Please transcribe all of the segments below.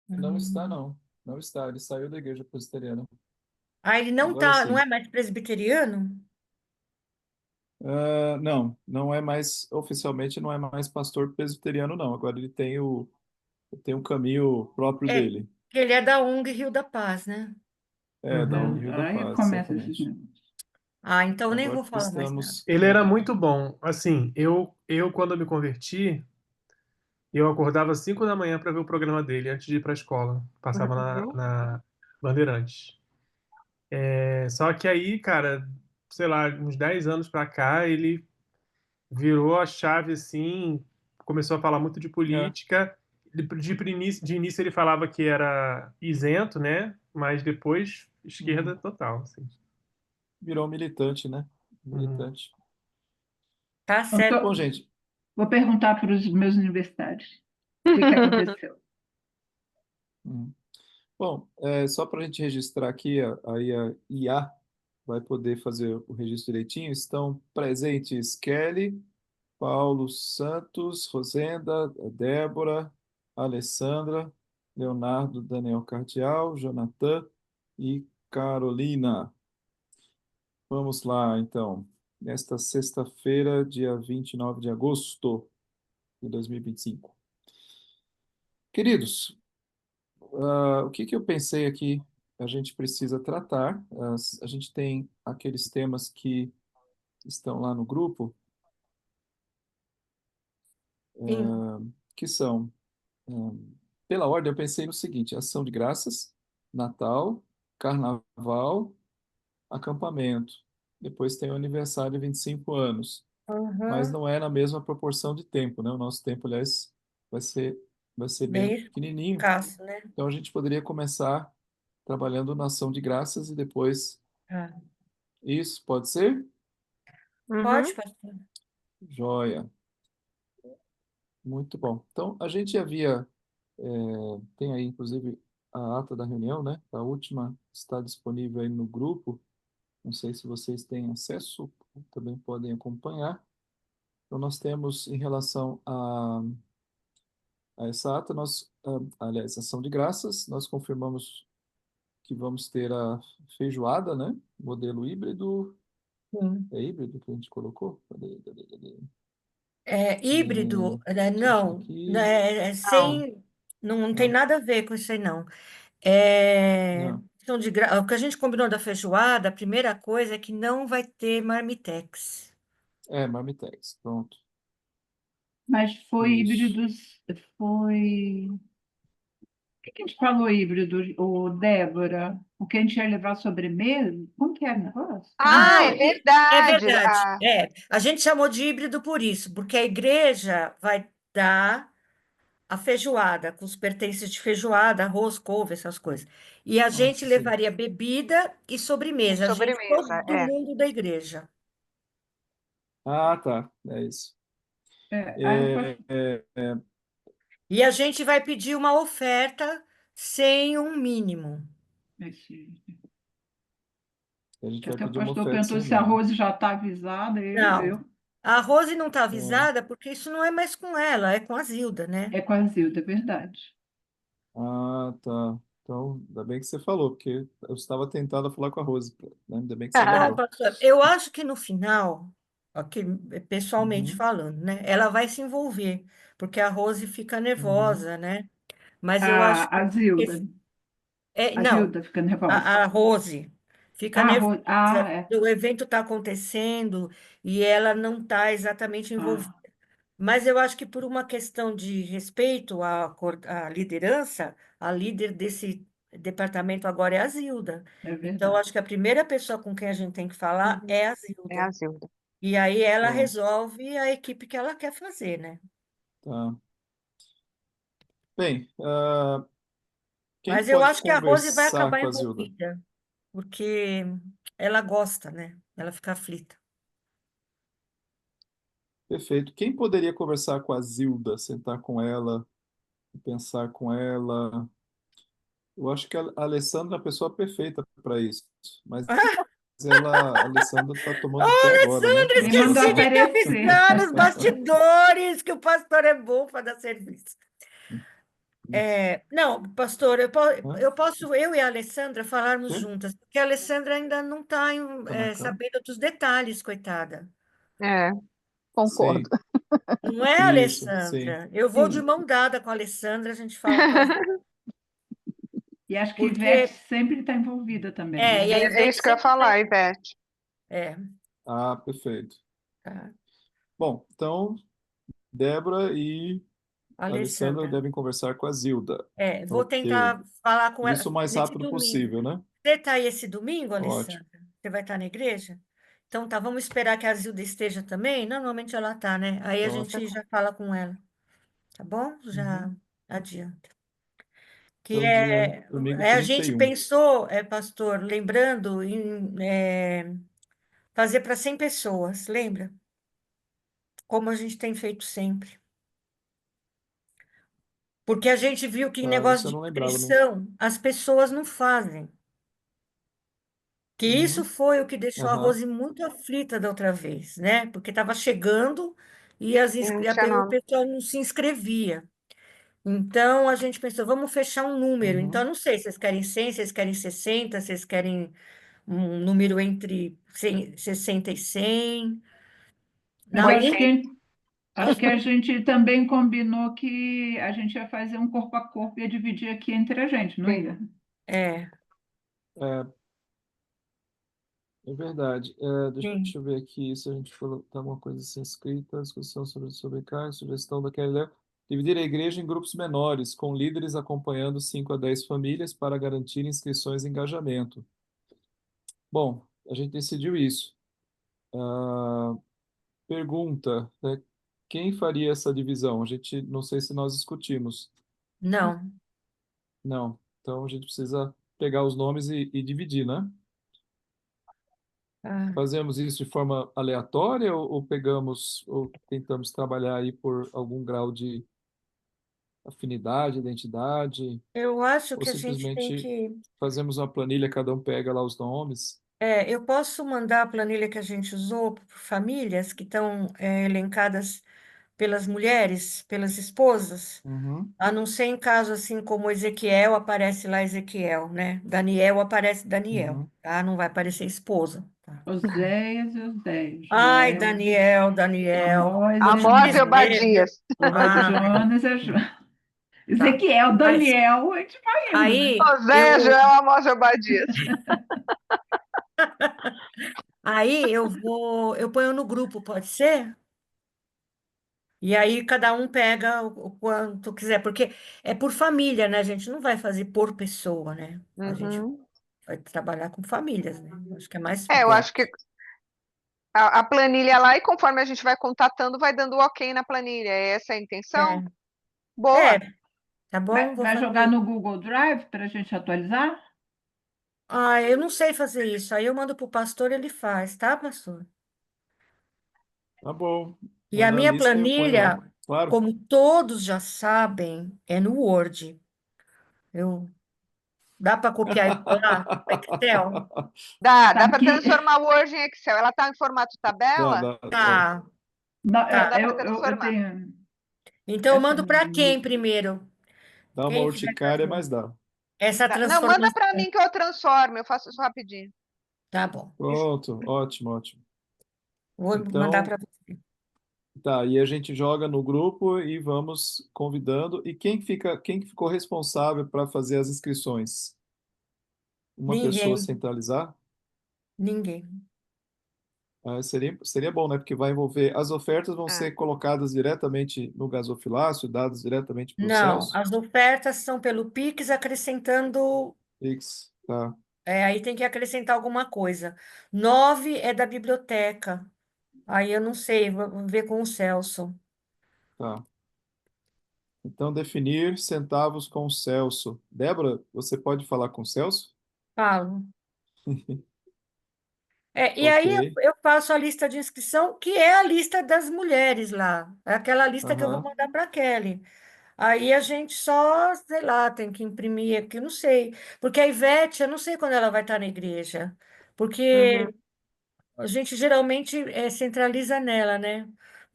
Não está, Hum. não. Não está. Ele saiu da igreja presbiteriana. Ah, ele não Agora tá, não sim. é mais presbiteriano? Não, não é mais, oficialmente não é mais pastor presbiteriano, não. Agora ele tem um caminho próprio É, dele. que ele é da ONG Rio da Paz, né? É, da ONG Rio da Aí Paz, começa esses exatamente. negócios. Ah, então nem Agora vou falar mais nada. estamos. Ele era muito bom. Assim, eu quando eu me converti, eu acordava às 5 da manhã para ver o programa dele antes de ir para a escola. Passava Uhum. na Bandeirantes. Só que aí, cara, sei lá, uns 10 anos pra cá, ele virou a chave assim, começou a falar muito de É, política. De início ele falava que era isento, né? Mas depois esquerda uhum. total, assim. Virou militante, né? Uhum. Militante. Tá Eu certo. Bom, tô- gente, Vou perguntar para os meus universitários o que que aconteceu. uhum. Bom, só para a gente registrar aqui, aí a IA vai poder fazer o registro direitinho. Estão presentes Kelly, Paulo Santos, Rosenda, Débora, Alessandra, Leonardo, Daniel Cardial, Jonathan e Carolina. Vamos lá, então. Nesta sexta-feira, dia 29 de agosto de 2025. Queridos, o que que eu pensei aqui a gente precisa tratar? A gente tem aqueles temas que estão lá no grupo, Sim. que são, pela ordem, eu pensei no seguinte: Ação de Graças, Natal, Carnaval, acampamento. Depois tem o aniversário de 25 anos. Mas Uhum. não é na mesma proporção de tempo, né? O nosso tempo, aliás, vai ser, vai ser bem Bem pequenininho. escasso, né? Então a gente poderia começar trabalhando na ação de graças e depois Ah. isso, pode ser? Pode, Uhum. pastor. Joia, muito bom. Então a gente havia, tem aí inclusive a ata da reunião, né? A última está disponível aí no grupo. Não sei se vocês têm acesso, também podem acompanhar. Então nós temos em relação a essa ata, aliás, ação de graças, nós confirmamos que vamos ter a feijoada, né? Modelo híbrido. Sim. É híbrido que a gente colocou? Cadê? É híbrido, né? Deixa eu achar Não, aqui. né, é Não. sem, não tem Não, nada a ver com isso aí, não. É, não. o que a gente combinou da feijoada, a primeira coisa é que não vai ter marmitex. É, Marmitex. Pronto. Mas foi Isso. híbridos, foi. O que que a gente falou híbrido, o Débora? O que a gente ia levar sobremesa? Como que é o negócio? Ah, Não, é é verdade. verdade. A gente chamou de híbrido por isso, porque a igreja vai dar a feijoada, com os pertences de feijoada, arroz, couve, essas coisas. E a Ah, gente sim. levaria bebida e E sobremesa, a gente, sobremesa, todo mundo da igreja. Ah, tá. É isso. Aí eu posso. É, é, E a gente vai pedir uma oferta sem um mínimo. a gente Que vai até o pedir uma pastor oferta perguntou sem se a mínimo. Rose já está avisada, Não, eu. a Rose não está É. avisada porque isso não é mais com ela, é com a Zilda, né? É com a Zilda, é verdade. Ah, tá. Então, ainda bem que você falou, porque eu estava tentado a falar com a Rose, né? Ainda bem que você Ó, lembrou. pastor, eu acho que no final, aqui, pessoalmente Uhum, falando, né, ela vai se envolver, porque a Rose fica uhum. nervosa, né? Mas eu acho A que Zilda. A não, Zilda fica nervosa. a Rose fica Ah, nervosa. é. O evento está acontecendo e ela não está exatamente envolvida. Ah, Mas eu acho que por uma questão de respeito à liderança, a líder desse departamento agora é a Zilda. é Então, verdade. acho que a primeira pessoa com quem a gente tem que falar uhum, é a é a Zilda. Zilda. E aí ela Pronto, resolve a equipe que ela quer fazer, né? tá. Bem, quem Mas eu pode acho que a Rose vai conversar acabar com a Zilda? envolvida, porque ela gosta, né? Ela fica aflita. Perfeito. Quem poderia conversar com a Zilda, sentar com ela, pensar com ela? Eu acho que a Alessandra é a pessoa perfeita para isso. Mas a Alessandra está Ô, tomando pé agora, né? Alessandra, Me mandou esqueci de te aparecer. avisar nos bastidores que o pastor é bom para dar serviço. Não, pastor, Hã? eu e a Alessandra falarmos Quê? juntas, porque a Alessandra ainda não está Tá marcado? sabendo dos detalhes, coitada. É, concordo. Sim, Não é, isso, sim. Alessandra? Eu vou de Sim. mão dada com a Alessandra, a gente fala com as... E acho que Ivete Porque, sempre está envolvida também, e a né? É Ivete isso que eu ia sempre está... falar, Ivete. É, Ah, perfeito. tá. Bom, então, Débora e Alessandra Alessandra. devem conversar com a Zilda. Vou Ok. tentar falar com ela Isso o mais nesse rápido domingo. possível, né? Você está aí esse domingo, Ótimo. Alessandra? Você vai estar na igreja? Então tá, vamos esperar que a Zilda esteja também? Normalmente ela tá, né? Aí a Ótimo. gente já fala com ela, tá bom? Já Uhum. adianta. Que Então, domingo a gente 31. pensou, pastor, lembrando em fazer para 100 pessoas, lembra? Como a gente tem feito sempre. Porque a gente viu que Ah, negócio isso eu de não lembrava, não. nutrição as pessoas não fazem. Que isso Uhum. foi o que deixou a Aham. Rose muito aflita da outra vez, né? Porque estava chegando e Não tinha o nome. pessoal não se inscrevia. Então a gente pensou, vamos fechar um número. Então, Uhum. não sei, vocês querem 100, vocês querem 60, vocês querem um número entre 60 e 100. Mas Na Oitenta. acho que a gente também combinou que a gente ia fazer um corpo a corpo e ia dividir aqui entre a gente, não ia? é, É, é verdade. Deixa sim. eu ver aqui se a gente falou tá alguma coisa assim escrita, discussão sobre sobrecarga, sugestão daquela ideia. Dividir a igreja em grupos menores, com líderes acompanhando 5 a 10 famílias para garantir inscrições e engajamento. Bom, a gente decidiu isso. Ah, pergunta, né, quem faria essa divisão? A gente não sei se nós discutimos. Não. Não. Então a gente precisa pegar os nomes e dividir, né? Ah, Fazemos isso de forma aleatória ou pegamos ou tentamos trabalhar aí por algum grau de afinidade, identidade, eu acho ou que a gente tem simplesmente que. fazemos uma planilha, cada um pega lá os nomes? Eu posso mandar a planilha que a gente usou por famílias que estão elencadas pelas mulheres, pelas esposas, Uhum, a não ser em caso assim como Ezequiel, aparece lá Ezequiel, né? Daniel aparece Daniel, uhum. tá? Não vai aparecer esposa, tá? Oséias e os 10. Ai, Joel, Daniel, Daniel. Vou te Amós Amós e dizer, viu? Obadias. Ai, Jonas e João. tá. Ezequiel, Mas Daniel, a gente vai indo, né? aí Oséias, Joel, Amós e Obadias. eu ponho no grupo, pode ser? E aí cada um pega o quanto quiser, porque é por família, né? A gente não vai fazer por pessoa, né? A gente Uhum. vai trabalhar com famílias, né? Acho que é mais Eu acho prático. que a planilha lá, e conforme a gente vai contatando, vai dando ok na planilha. É essa a intenção? É, Boa. tá bom? Vou Vai fazer jogar no isso. Google Drive para a gente atualizar? Ah, eu não sei fazer isso. Aí eu mando pro pastor, ele faz, tá, pastor? Tá bom. E a Manda a minha lista e eu ponho lá. planilha, Claro. como todos já sabem, é no Word. Eu, dá para copiar e colar no Excel? Dá Sabe para que transformar o Word em Excel. Ela está em formato tabela? Dá. Tá, não, Então tá. dá para eu transformar. tenho Então eu essa mando para quem mania. primeiro? Dá uma Quem que vai urticária, fazer mas dá. essa Não, manda transformação? para mim que eu transformo. Eu faço isso rapidinho. Tá bom. Pronto, ótimo, ótimo. Vou mandar Então, para você. tá, e a gente joga no grupo e vamos convidando. E quem que ficou responsável para fazer as inscrições? Uma pessoa Ninguém, centralizar? ninguém. Seria bom, né? Porque vai envolver. As ofertas vão É. ser colocadas diretamente no gasofilácio, dadas diretamente para o Não, Celso. as ofertas são pelo Pix, acrescentando. Pix, tá, Aí tem que acrescentar alguma coisa. 9 é da biblioteca. Aí eu não sei, vou ver com o Celso. tá. Então, definir centavos com o Celso. Débora, você pode falar com o Celso? Falo. E Ok. aí eu faço a lista de inscrição, que é a lista das mulheres lá. É aquela lista que eu vou Aham. mandar para a Kelly. Aí a gente só, sei lá, tem que imprimir aqui, não sei. Porque a Ivete, eu não sei quando ela vai estar na igreja. Uhum. Porque a gente geralmente centraliza nela, né?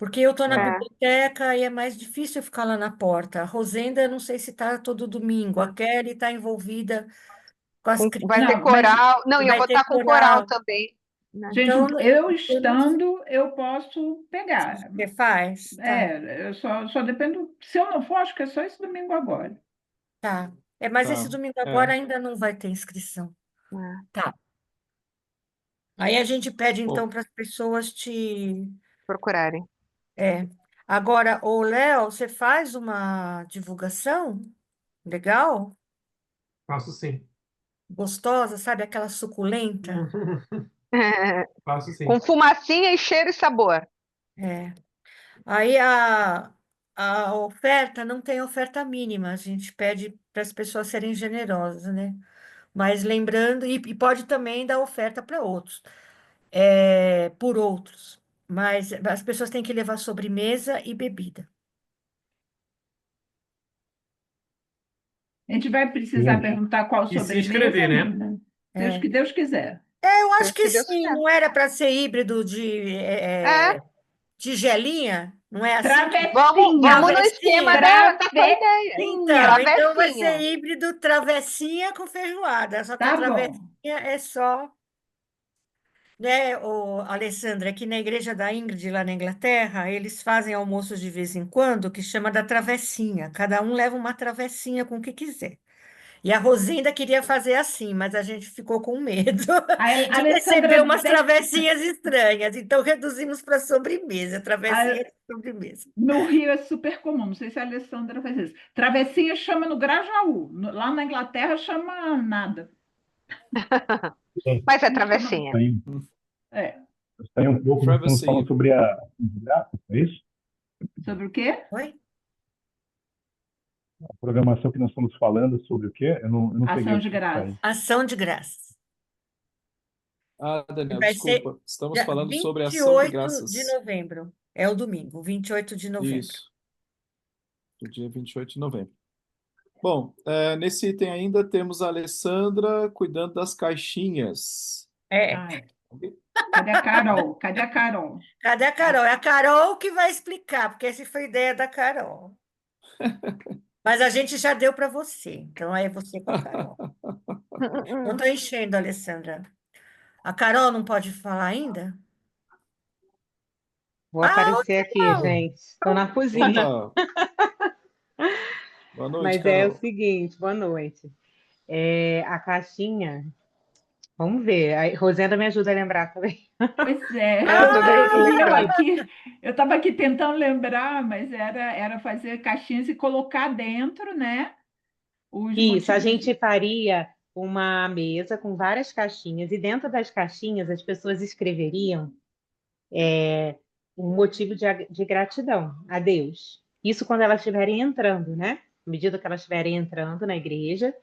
Porque eu estou na É. biblioteca e é mais difícil eu ficar lá na porta. A Rosenda, eu não sei se está todo domingo. A Kelly está envolvida com as Vai ter Não, mas, coral. Não, e eu vai vou ter estar com coral coral. também, né? gente, Então, eu eu não sei estando, eu posso pegar. o que faz. Tá, Eu só dependo. Se eu não for, acho que é só esse domingo agora. tá. Mas esse Tá. domingo É. agora ainda não vai ter inscrição. É, Tá. Aí a gente pede, então, Bom, para as pessoas te... procurarem. É. Agora, ô Léo, você faz uma divulgação legal, Faço sim. gostosa, sabe? Aquela suculenta. Faço sim. Com fumacinha e cheiro e sabor. É. Aí a oferta não tem oferta mínima, a gente pede para as pessoas serem generosas, né? Mas lembrando, e pode também dar oferta para outros, por outros. Mas as pessoas têm que levar sobremesa e bebida. A gente vai precisar Gente, perguntar qual E se sobremesa, inscrever, não, né? né? É. Deus quiser. Eu acho Seja que se Deus sim, quiser. não era para ser híbrido É, de gelinha? Não é assim que... vamos no Travessinha. esquema da tua ideia. Então vai ser Travessinha. híbrido travessinha com feijoada, só que a Tá bom. travessinha é só, né, Alessandra, aqui na igreja da Ingrid, lá na Inglaterra, eles fazem almoços de vez em quando que chama da travessinha. Cada um leva uma travessinha com o que quiser. E a Rosinda queria fazer assim, mas a gente ficou com medo A de Alessandra, receber umas travessinhas estranhas. Então reduzimos para sobremesa, travessinha de sobremesa. no Rio é super comum, não sei se a Alessandra faz isso. Travessinha chama no Grajaú, lá na Inglaterra chama nada. gente, Mas é Chama- travessinha. saindo, É, saindo um pouco, nós estamos Travessinha. falando sobre a desgraça, é isso? sobre o quê? Oi? A programação que nós estamos falando sobre o quê? Eu não peguei Ação o de que está graça. aí. Ação de graças. Ah, Daniel, Vai ser desculpa. Estamos dia falando sobre ação de 28 de graças. novembro. É o domingo, 28 de novembro. Isso, do dia 28 de novembro. Bom, nesse item ainda temos a Alessandra cuidando das caixinhas. Ai, cadê a Carol? Cadê a Carol? Cadê a Carol? É a Carol que vai explicar, porque essa foi ideia da Carol. Mas a gente já deu para você, então é você com a Carol. Não estou enchendo, Alessandra. A Carol não pode falar ainda? Vou Ah, aparecer aqui, gente. Estou na cozinha. Opa! Boa noite, Mas é o Carol. seguinte, boa noite. A caixinha, vamos ver. A Rosenda me ajuda a lembrar também. Pois é, Eu tô eu estava aqui tentando lembrar, mas era fazer caixinhas e colocar dentro, né? Os Isso, a motivos. gente faria uma mesa com várias caixinhas, e dentro das caixinhas as pessoas escreveriam um motivo de gratidão a Deus. Isso quando elas estiverem entrando, né? À medida que elas estiverem entrando na igreja.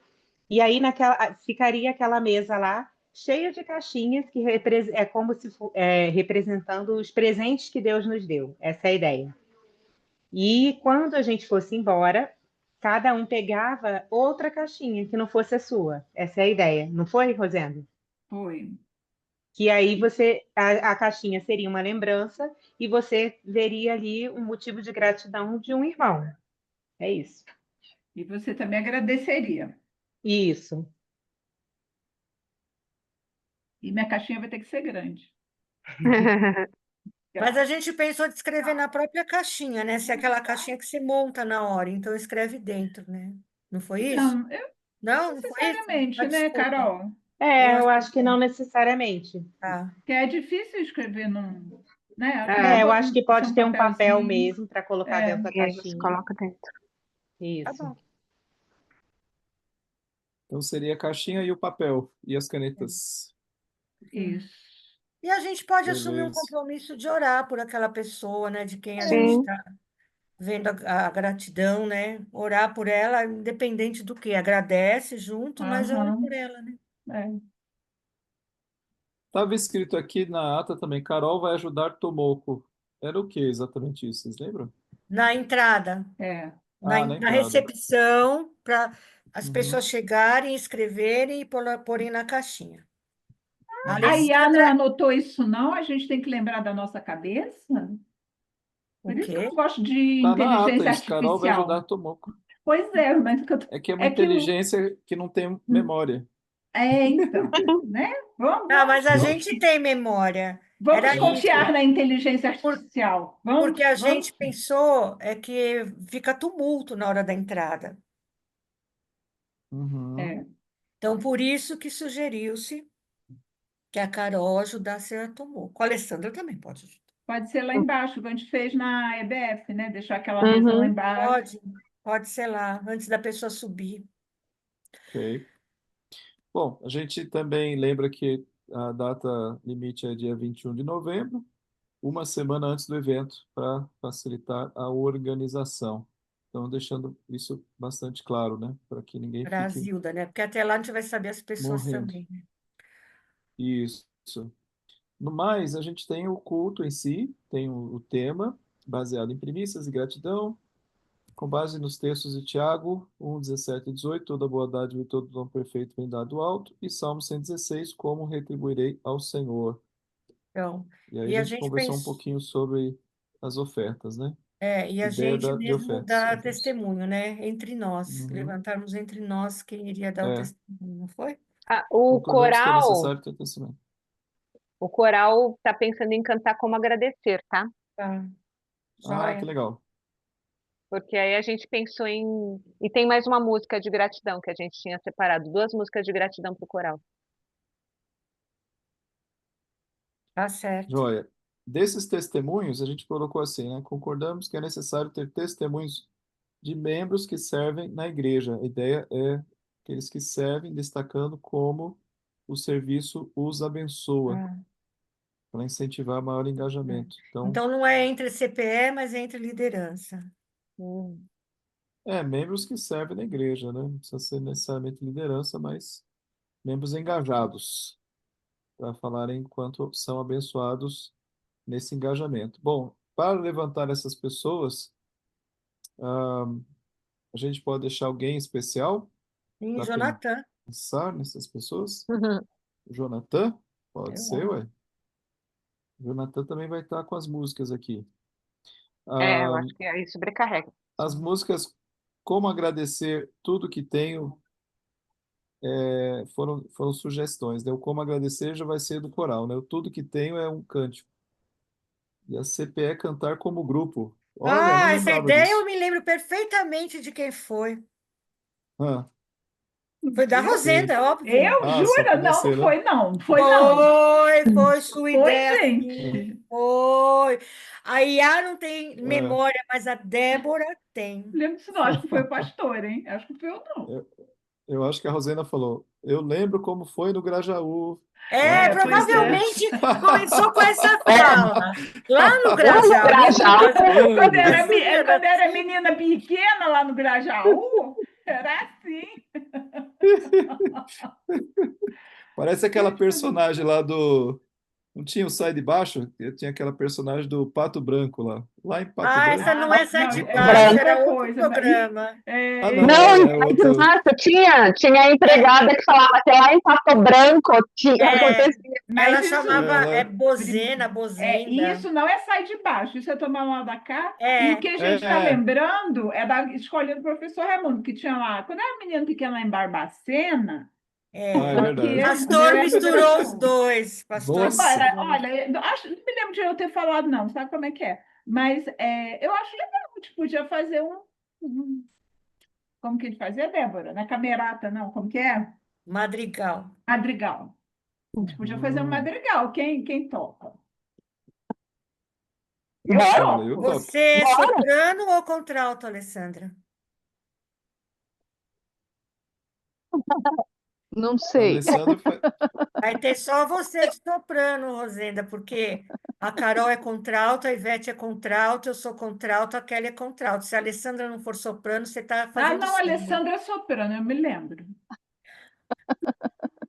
E aí ficaria aquela mesa lá, cheia de caixinhas, que é como se representando os presentes que Deus nos deu. Essa é a ideia. E quando a gente fosse embora, cada um pegava outra caixinha que não fosse a sua. Essa é a ideia. Não foi, Rosenda? Foi. Que aí a caixinha seria uma lembrança e você veria ali um motivo de gratidão de um irmão. É isso. E você também agradeceria. Isso. E minha caixinha vai ter que ser grande. mas a gente pensou de escrever na própria caixinha, né? Se é aquela caixinha que se monta na hora, então escreve dentro, né? Não foi isso? Não, Não foi isso? necessariamente, Ah, né, desculpa. Carol? Eu acho que não necessariamente. Tá. Que é difícil escrever num, né? Eu acho que pode ter um papel papelzinho. mesmo para colocar dentro da E aí você caixinha. coloca dentro. Tá Isso. bom. Então seria a caixinha e o papel e as canetas. Isso. E a gente pode assumir um Beleza. compromisso de orar por aquela pessoa, né? De quem a Sim. gente está vendo a gratidão, né? Orar por ela, independente do que. Agradece junto, mas ora Aham. por ela, né? É. Estava escrito aqui na ata também, Carol vai ajudar Tomoko. Era o que exatamente isso? Vocês lembram? Na entrada, É. Na na entrada. recepção, para as Uhum. pessoas chegarem, escreverem e porem na caixinha. A A Iana Alessandra, anotou isso, não? A gente tem que lembrar da nossa cabeça? Por O isso que eu quê? não gosto de Tá na ata inteligência isso, Carol vai ajudar a artificial. Tomoko. Pois é, mas É que é uma é que inteligência que não tem memória. então, né? Ah, mas a Vamos, gente tem memória. vamos Era confiar isso. na inteligência Por- artificial. Porque a Vamos. gente pensou que fica tumulto na hora da entrada. Uhum. É, Então, por isso que sugeriu-se que a Carol ajudasse a Tomoko. A Alessandra também pode ajudar. pode ser lá embaixo, como a gente fez na EBF, né? Deixar aquela Uhum. mesa lá embaixo. Pode ser lá, antes da pessoa subir. Ok. Bom, a gente também lembra que a data limite é dia 21 de novembro, uma semana antes do evento, para facilitar a organização. Então, deixando isso bastante claro, né? Para que ninguém Para a fique Zilda, né? Porque até lá a gente vai saber as pessoas morrendo. também, né? Isso. No mais, a gente tem o culto em si, tem o tema, baseado em primícias e gratidão, com base nos textos de Tiago 1, 17 e 18, toda boa dádiva e todo dom perfeito vem dado do alto, e Salmo 116, como retribuirei ao Senhor. Então, E aí a e a gente gente conversou um pensou, pouquinho sobre as ofertas, né? e a Ideia gente de mesmo ofertas. dá testemunho, né? Entre nós, Uhum. levantarmos entre nós quem iria dar o É, testemunho, não foi? O concordamos que é coral, necessário ter testemunho. o coral tá pensando em cantar como agradecer, tá? Tá, Ah, joia. que legal. Porque aí a gente pensou em. E tem mais uma música de gratidão que a gente tinha separado, duas músicas de gratidão pro coral. Tá certo. Joia. Desses testemunhos, a gente colocou assim, né? Concordamos que é necessário ter testemunhos de membros que servem na igreja. A ideia é aqueles que servem, destacando como o serviço os abençoa, Ah, para incentivar maior é. engajamento. Então, Então, não é entre CPE, mas é entre liderança. membros que servem na igreja, né? Não precisa ser necessariamente liderança, mas membros engajados, para falarem quanto são abençoados nesse engajamento. Bom, para levantar essas pessoas, a gente pode deixar alguém especial E para Jonathan, pensar nessas pessoas? Uhum. Jonathan? Pode eu ser, acho. ué. Jonathan também vai estar com as músicas aqui. Eu Ah, acho que aí sobrecarrega. as músicas Como Agradecer Tudo Que Tenho foram sugestões, né? O Como Agradecer já vai ser do coral, né? O Tudo Que Tenho é um cântico. E a CPE cantar como grupo. Olha, não Essa lembrava ideia eu disso. me lembro perfeitamente de quem foi. Ah, Foi da sei. Rosenda, é óbvio. Eu Só juro, podia não, não ser, né? foi não, foi não. Foi sua Foi, ideia, gente. sim. Foi. A Iá não tem É, memória, mas a Débora tem. Lembro disso não, acho que foi o pastor, hein? Acho que foi eu não. eu, eu acho que a Rosena falou. Eu lembro como foi no Grajaú, lá na Pois é. 33. Provavelmente começou com essa fala. Lá no Lá no Grajaú, Grajaú. Quando Rosenda, quando era menina pequena lá no Grajaú, era assim. Parece aquela personagem lá do. Não tinha o Sai de Baixo? Eu tinha aquela personagem do Pato Branco lá. Lá em Pato essa Branco. não é Sai Não, de é Baixo, Branco. era outra outro coisa. programa. Ah, É, não, Não, é outro. nossa, tinha a empregada que falava que lá em Pato Branco tinha É, acontecido. ela mas isso, É, chamava lá. Bozena, Bozenda. isso não é sai de baixo, isso é tomar lá da cá. E o É, que a gente está É, lembrando é da escolinha do professor Raimundo, que tinha lá, quando era menino pequeno lá em Barbacena, é é. porque verdade. me Pastor lembro misturou os desse. dois. Pastor Nossa, Olha, misturou. olha, não me lembro de eu ter falado, não, sabe como é que é? Mas eu acho legal, a gente podia fazer como que a gente fazia, Débora? Na camerata, não, como que é? Madrigal. Madrigal. A gente podia fazer um Hum, madrigal, quem toca? Eu Bora, olha, eu toco. topo. Você é bora. soprano ou contralto, Alessandra? Não A sei. Alessandra foi. Vai ter só você de soprano, Rosenda, porque a Carol é contralto, a Ivete é contralto, eu sou contralto, a Kelly é contralto. Se a Alessandra não for soprano, você está Ah, fazendo não, samba. Alessandra é soprano, eu me lembro.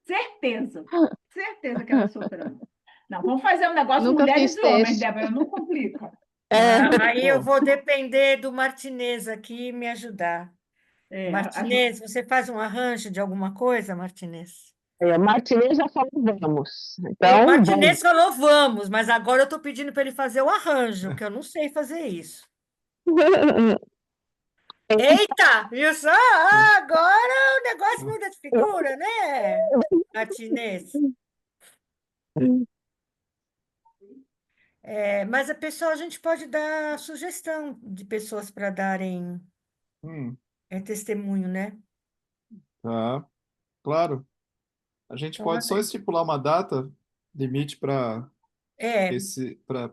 Certeza. Certeza que ela é soprano. Não, vamos fazer um negócio Nunca mulheres fiz e homens, teste. Débora, não complica. Aí eu Bom, vou depender do Martinez aqui me ajudar. É, Martinez, você faz um arranjo de alguma coisa, Martinez? O Martinez já falou vamos. O Então, Martinez falou vamos, mas agora eu estou pedindo para ele fazer o arranjo, que eu não sei fazer isso. vamos. Eita, viu só? Agora o negócio muda de figura, né, Martinez? Mas a pessoa, a gente pode dar sugestão de pessoas para darem Hum, testemunho, né? tá, claro. A gente Então, pode só estipular uma data limite para é,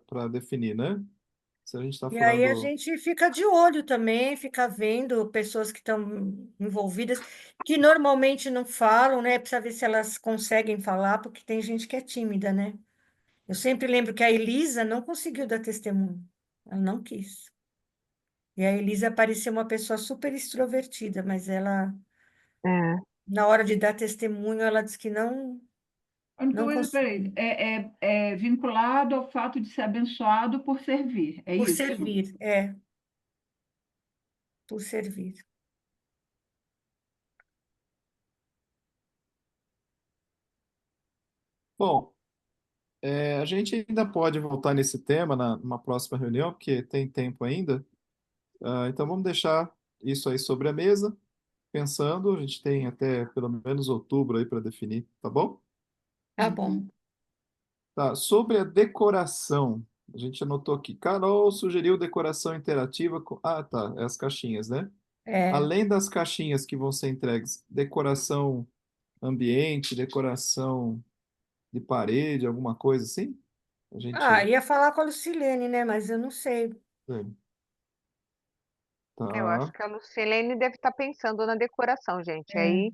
para definir, né? Se a gente está e aí a falando. gente fica de olho também, fica vendo pessoas que estão envolvidas, que normalmente não falam, né? Precisa ver se elas conseguem falar, porque tem gente que é tímida, né? Eu sempre lembro que a Elisa não conseguiu dar testemunho, ela não quis. E a Elisa parecia uma pessoa super extrovertida, mas ela, É. na hora de dar testemunho, ela disse que não Então, conseguiu, peraí, é vinculado ao fato de ser abençoado por servir, é por isso? servir, por servir. Bom, a gente ainda pode voltar nesse tema numa próxima reunião, porque tem tempo ainda. Então vamos deixar isso aí sobre a mesa, pensando. A gente tem até pelo menos outubro aí para definir, tá bom? Tá bom. Tá, sobre a decoração, a gente anotou aqui. Carol sugeriu decoração interativa com. Ah, tá, é as caixinhas, né? É. Além das caixinhas que vão ser entregues, decoração ambiente, decoração de parede, alguma coisa assim? A Ah, gente. ia falar com a Lucilene, né? Mas eu não sei. É, Eu acho tá. que a Lucilene deve estar pensando na decoração, gente. Aí,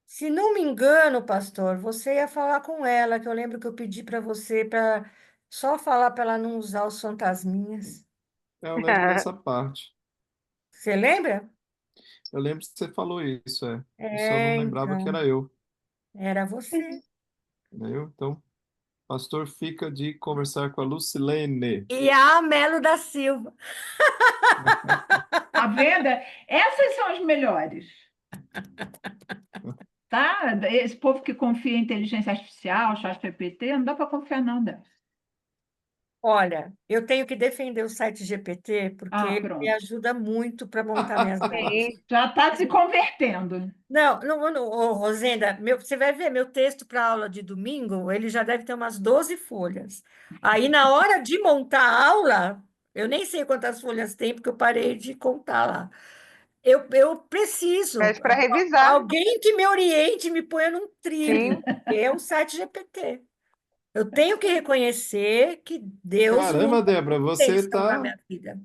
Se não me engano, pastor, você ia falar com ela, que eu lembro que eu pedi para você para só falar para ela não usar os fantasminhas. Eu lembro dessa parte. Você lembra? Eu lembro que você falou isso, é. Eu só não lembrava que Então, era eu. era você. Era eu? Então, pastor fica de conversar com a Lucilene. E a Melo da Silva. A venda, essas são as melhores. Tá? Esse povo que confia em inteligência artificial, ChatGPT, não dá para confiar, não, Débora. Olha, eu tenho que defender o site GPT porque Ah, ele me pronto. ajuda muito para montar minhas lives. sim. Já está se convertendo. Não, não, ô, Rosenda, você vai ver meu texto para aula de domingo, ele já deve ter umas 12 folhas. Aí, na hora de montar a aula, eu nem sei quantas folhas tem, porque eu parei de contar lá. Eu preciso, Pede para revisar. alguém que me oriente, me ponha num trilho, Sim. porque é um site GPT. Eu tenho que reconhecer que Deus Caramba, muda Débora, a bênção na minha vida.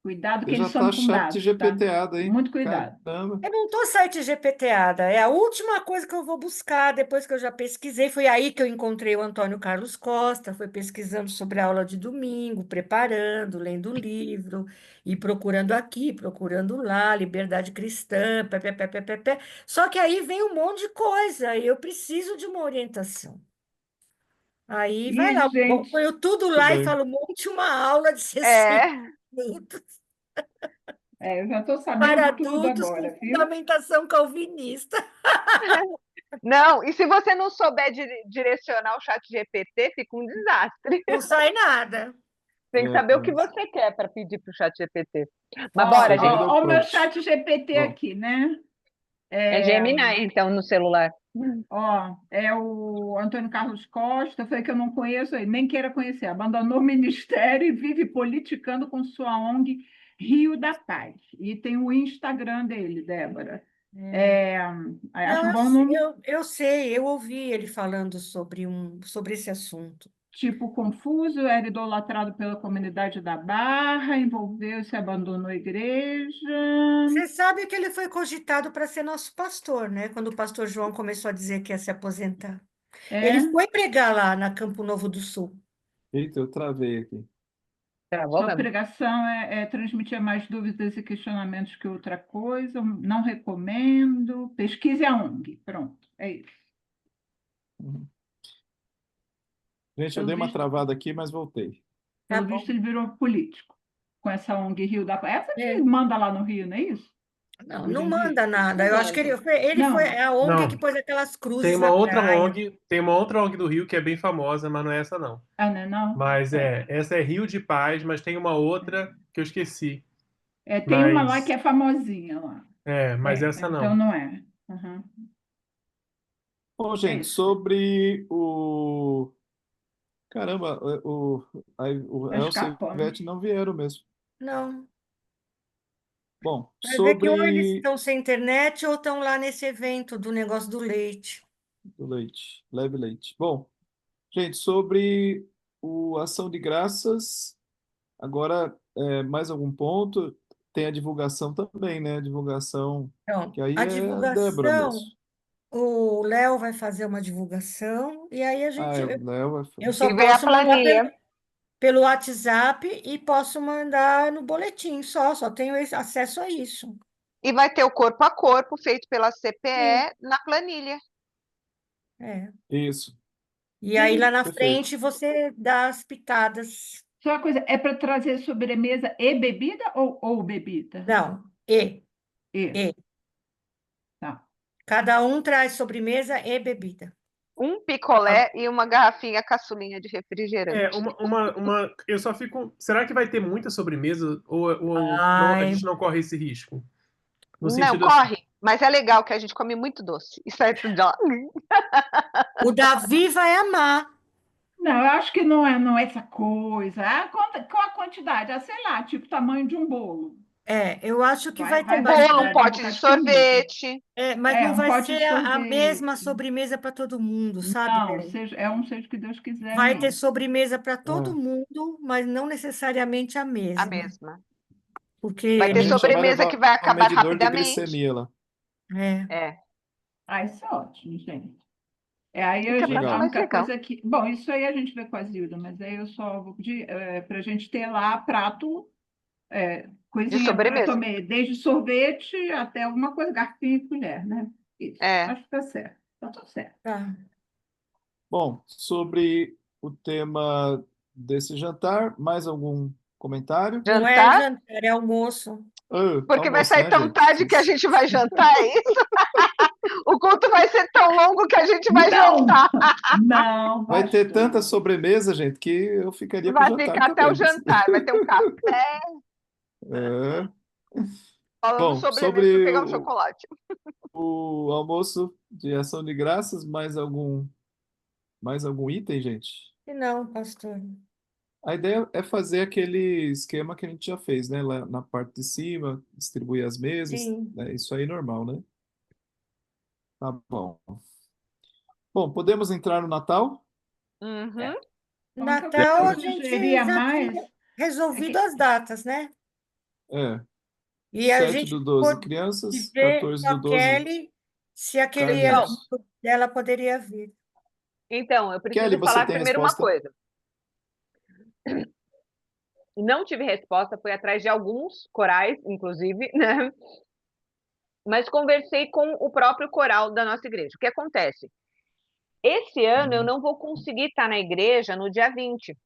Cuidado que você já eles são tá chat fundados, tá? GPTada, hein? Muito cuidado. Caramba. Eu não estou site GPTada, é a última coisa que eu vou buscar depois que eu já pesquisei. Foi aí que eu encontrei o Antônio Carlos Costa, foi pesquisando sobre a aula de domingo, preparando, lendo o livro, e procurando aqui, procurando lá, liberdade cristã, pé, pé, pé, pé, pé, pé. Só que aí vem um monte de coisa, e eu preciso de uma orientação. Aí vai E, lá, gente, ponho tudo Tudo lá e bem. falo, monte uma aula de 60 É. minutos eu já estou sabendo para de tudo adultos com agora, viu? fundamentação calvinista. Não, e se você não souber direcionar o chat GPT, fica um desastre. Não sai nada. Tem que É, saber o que você quer para pedir para o chat GPT. Mas Ó, bora, segunda gente. deu ó, o meu prompt. chat GPT Ó, aqui, né? É Gemini, então, no celular. Ó, é o Antônio Carlos Costa, foi que eu não conheço, nem queira conhecer. Abandonou o ministério e vive politicando com sua ONG Rio da Paz. E tem o Instagram dele, Débora. Acho Não, bom nome, eu sei, eu ouvi ele falando sobre esse assunto. tipo confuso, era idolatrado pela comunidade da Barra, envolveu-se, abandonou a igreja. Você sabe que ele foi cogitado para ser nosso pastor, né? Quando o pastor João começou a dizer que ia se aposentar. Ele É, foi pregar lá na Campo Novo do Sul. eita, eu travei aqui. Travou sua mesmo? pregação é transmitir mais dúvidas e questionamentos que outra coisa. Não recomendo. Pesquise a ONG. Pronto, é isso. Uhum. Gente, eu Pelo dei uma visto, travada aqui, mas voltei. Tá pelo bom. visto ele virou político com essa ONG Rio da Paz. Essa que É. manda lá no Rio, não é isso? Não, Hoje não em dia. manda nada. Eu acho que ele Não. foi a ONG que Não. pôs aquelas cruzes Tem uma na outra praia. ONG, tem uma outra ONG do Rio que é bem famosa, mas não é essa não. Ah, não, é não? Mas essa é Rio de Paz, mas tem uma outra que eu esqueci. Tem uma lá que Mas é famosinha lá. mas essa Então não. não é. Uhum. Bom, gente, isso. sobre o. Caramba, o Tá Elcio e o escapando. Ivete não vieram mesmo. Não. Bom, Vai ver que ou eles sobre estão sem internet ou estão lá nesse evento do negócio do leite. o leite, leve leite. Bom, gente, sobre o Ação de Graças, agora mais algum ponto? Tem a divulgação também, né? A divulgação, Então, que aí a é a Débora divulgação, mesmo. o Léo vai fazer uma divulgação e aí a gente, O Léo vai eu fazer. só E ver a posso mandar planilha. pelo WhatsApp e posso mandar no boletim só tenho acesso a isso. E vai ter o corpo a corpo feito pela Sim. CPE na planilha. É. Isso, E aí lá na perfeito. frente você dá as pitadas. Só uma coisa, é para trazer sobremesa e bebida ou bebida? Não, E. Tá. cada um traz sobremesa e bebida. Um picolé e uma garrafinha caçulinha de refrigerante. Eu só fico. Será que vai ter muita sobremesa ou não, a Ai, gente não corre esse risco? No Não, sentido assim. corre, mas é legal que a gente come muito doce. Isso é tudo. o Davi vai amar. Não, eu acho que não é essa coisa. Qual a quantidade? Sei lá, tipo tamanho de um bolo. Eu acho que vai ter Um Vai bolo, um dar bastante. pote de vontade de comida. sorvete. Mas não Um vai pote ser de a mesma sorvete. sobremesa para todo mundo, sabe, Não, Bel? seja o que Deus quiser Vai ter mesmo. sobremesa para todo É. mundo, mas não necessariamente a A mesma. mesma. Vai Porque A ter gente já vai sobremesa levar que vai um acabar medidor de rapidamente. glicemia lá. É. Isso é ótimo, gente. Aí Fica a muito Legal. mais única legal. coisa que. Bom, isso aí a gente vê com a Zilda, mas aí eu só vou pedir para a gente ter lá prato, De coisinha para sobremesa. comer, desde sorvete até alguma coisa, garfinho e colher, né? Isso. É. Acho que tá certo. Tá tudo certo. tá. Bom, sobre o tema desse jantar, mais algum comentário? Não é Jantar? jantar, é almoço. Porque vai Almoço, sair né, tão gente? tarde que a gente vai jantar, é isso? O culto vai ser tão longo que a gente vai Não! jantar. Não, Vai ter tanta pastor. sobremesa, gente, que eu ficaria pro Vai jantar ficar até o também. jantar. Vai ter um café, É. falando Bom, sobremesa para sobre pegar um chocolate. o almoço de ação de graças, mais algum item, gente? E não, pastor. A ideia é fazer aquele esquema que a gente já fez, né? Lá na parte de cima, distribuir as mesas, Sim. né? Isso aí é normal, né? Tá bom. Bom, podemos entrar no Natal? Uhum. A única Natal coisa que a eu gente sugeria já mais tinha é resolvido que. as datas, né? É. E a 7 gente do 12 pôde crianças, ver 14 com do a 12 Kelly se aquele Então, carneiros. amigo dela poderia vir. então, eu Kelly, preciso você falar tem primeiro uma resposta? coisa. Não tive resposta, fui atrás de alguns corais, inclusive, né? Mas conversei com o próprio coral da nossa igreja. O que acontece? Esse ano eu não vou conseguir estar na igreja no dia 20,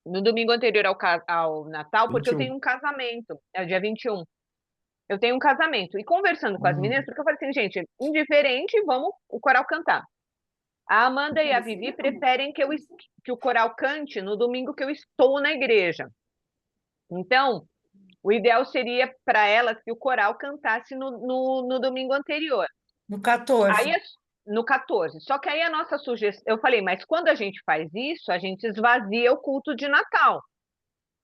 no domingo anterior ao Natal, porque eu 21. tenho um casamento, é o dia 21. Eu tenho um casamento. E conversando com as meninas, Hum, porque eu falei assim, gente, indiferente, vamos o coral cantar. A Amanda e a Vivi preferem que o coral cante no domingo que eu estou na igreja. Então, o ideal seria para elas que o coral cantasse no domingo anterior. No 14. Aí, no 14. Só que aí a nossa sugestão. Eu falei, mas quando a gente faz isso, a gente esvazia o culto de Natal.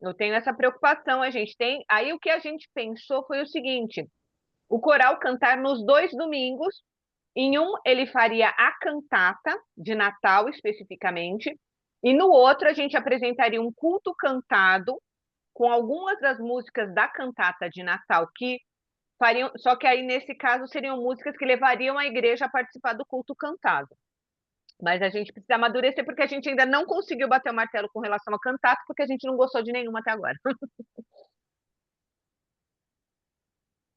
Eu tenho essa preocupação, a gente tem. Aí o que a gente pensou foi o seguinte: o coral cantar nos 2 domingos. Em um, ele faria a cantata de Natal especificamente, e no outro, a gente apresentaria um culto cantado com algumas das músicas da cantata de Natal que fariam, só que aí nesse caso seriam músicas que levariam a igreja a participar do culto cantado. Mas a gente precisa amadurecer porque a gente ainda não conseguiu bater o martelo com relação a cantata, porque a gente não gostou de nenhuma até agora.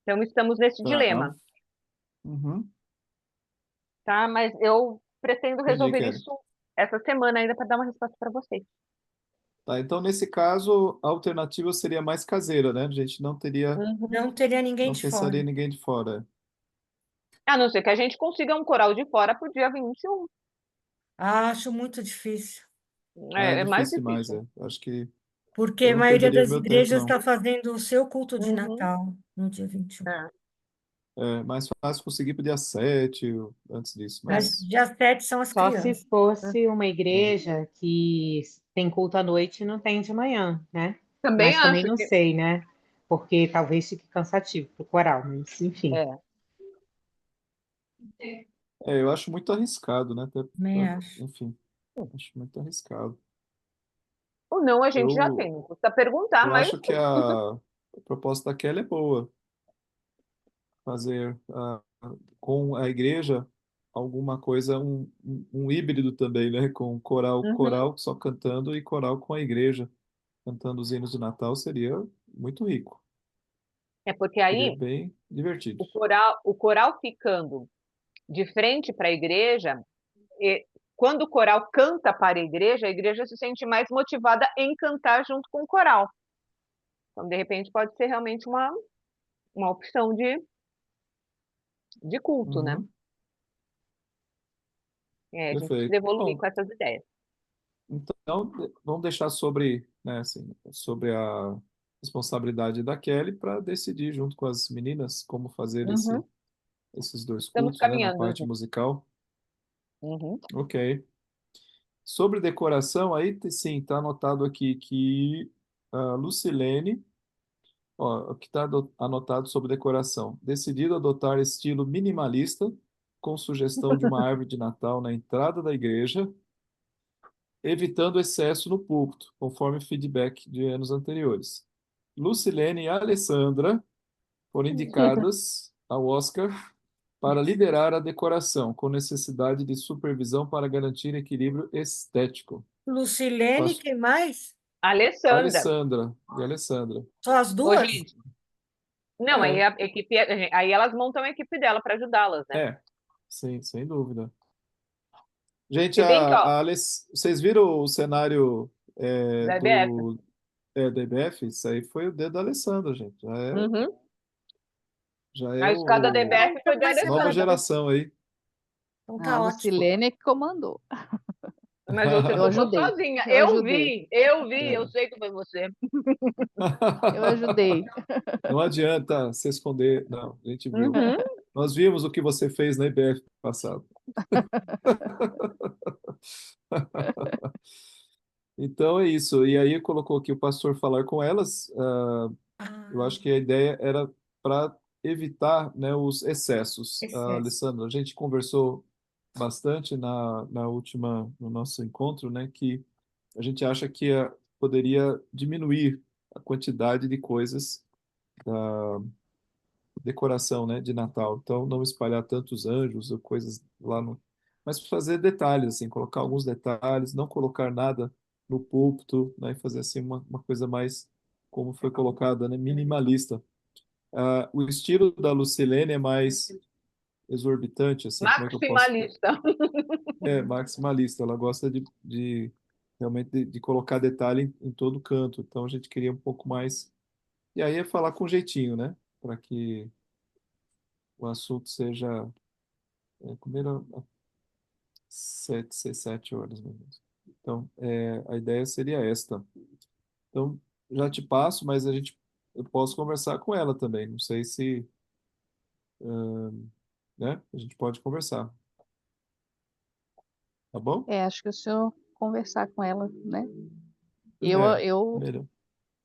Então estamos nesse tá. dilema, Uhum. tá? Mas eu pretendo Entendi, resolver Kelly. isso essa semana ainda para dar uma resposta para vocês. Tá, então nesse caso, a alternativa seria mais caseira, né? A gente não teria, Uhum. Não teria ninguém não de pensaria em fora. ninguém de fora. A não ser que a gente consiga um coral de fora pro dia 21. Acho muito difícil, É É mais difícil demais, difícil. Acho que porque eu a não maioria perderia das meu tempo, igrejas não. está fazendo o seu culto de Uhum. Natal no dia 21. É. É mais fácil conseguir pro dia 7, antes disso, Mas mas dia 7 são as Só se crianças. fosse uma é, igreja que tem culto à noite e não tem de manhã, né? Também Mas também acho não que sei, né? Porque talvez fique cansativo para o coral, mas enfim. é. eu acho muito arriscado, né? Também acho. Enfim, acho muito arriscado. Ou não, a gente já Eu, tem. Não custa perguntar, eu mas acho que a proposta da Kelly é boa, fazer com a igreja alguma coisa, um híbrido também, né? Com coral, uhum. coral só cantando e coral com a igreja cantando os hinos de Natal seria muito rico, É porque seria aí bem divertido. o coral ficando de frente para a igreja, e quando o coral canta para a igreja se sente mais motivada em cantar junto com o coral. Então, de repente, pode ser realmente uma opção de culto, né? Uhum, A gente precisa perfeito. evoluir Bom, com essas ideias. então vamos deixar sobre, né, assim, sobre a responsabilidade da Kelly para decidir junto com as meninas como fazer Uhum. esses dois Estamos cultos, né, na caminhando parte junto. musical. Uhum. Ok. Sobre decoração, aí sim, está anotado aqui que a Lucilene, ó, o que está anotado sobre decoração. Decidido adotar estilo minimalista, com sugestão de uma árvore de Natal na entrada da igreja, evitando excesso no púlpito, conforme feedback de anos anteriores. Lucilene e Alessandra foram indicadas ao Oscar para liderar a decoração, com necessidade de supervisão para garantir equilíbrio estético. Lucilene, Pas- quem mais? Alessandra. Alessandra e Alessandra. Só as Ô, duas? gente, não, aí É, a equipe, aí elas montam a equipe dela para ajudá-las, né? sim, sem dúvida. Gente, Se bem que, ó, vocês viram o cenário da EBF. da IBF? Isso aí foi o dedo da Alessandra, gente. Uhum. Já é A escada da Ah, EBF então foi da vai ser nova bom. Alessandra. geração aí. Então A tá ótimo. Lucilene que comandou. Mas você Eu tocou ajudei. sozinha. Eu ajudei. Eu sei que foi você. Eu ajudei. Não adianta se esconder. Não, a gente viu. Uhum. Nós vimos o que você fez na IBF passado. Então é isso. E aí colocou aqui o pastor falar com elas. Eu Ah, acho que a ideia era para evitar, né, os excessos. excesso. Alessandra, a gente conversou bastante no nosso encontro, né, que a gente acha que poderia diminuir a quantidade de coisas decoração, né, de Natal. Então, não espalhar tantos anjos ou coisas lá no... Mas fazer detalhes, assim, colocar alguns detalhes, não colocar nada no púlpito, né, e fazer assim uma coisa mais, como foi colocada, né, minimalista. O estilo da Lucilene é mais exorbitante, assim, como é que eu posso... Maximalista. maximalista. Ela gosta de realmente de colocar detalhe em todo canto. Então, a gente queria um pouco mais... E aí é falar com jeitinho, né, para que o assunto seja comeram às 7 horas, mais ou menos. Então, a ideia seria esta. Então, já te passo, mas eu posso conversar com ela também. Não sei se, né? A gente pode conversar, tá bom? Acho que o senhor conversar com ela, né? É, Eu melhor.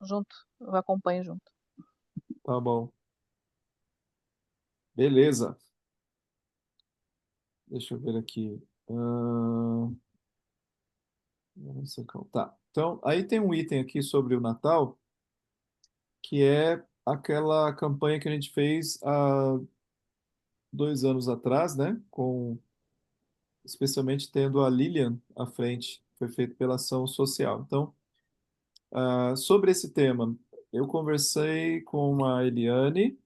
junto, eu acompanho junto. Tá bom. Beleza. Deixa eu ver aqui. Tá. Então, aí tem um item aqui sobre o Natal, que é aquela campanha que a gente fez há 2 anos atrás, né? Especialmente tendo a Lilian à frente, foi feito pela ação social. Então, sobre esse tema, eu conversei com a Eliane,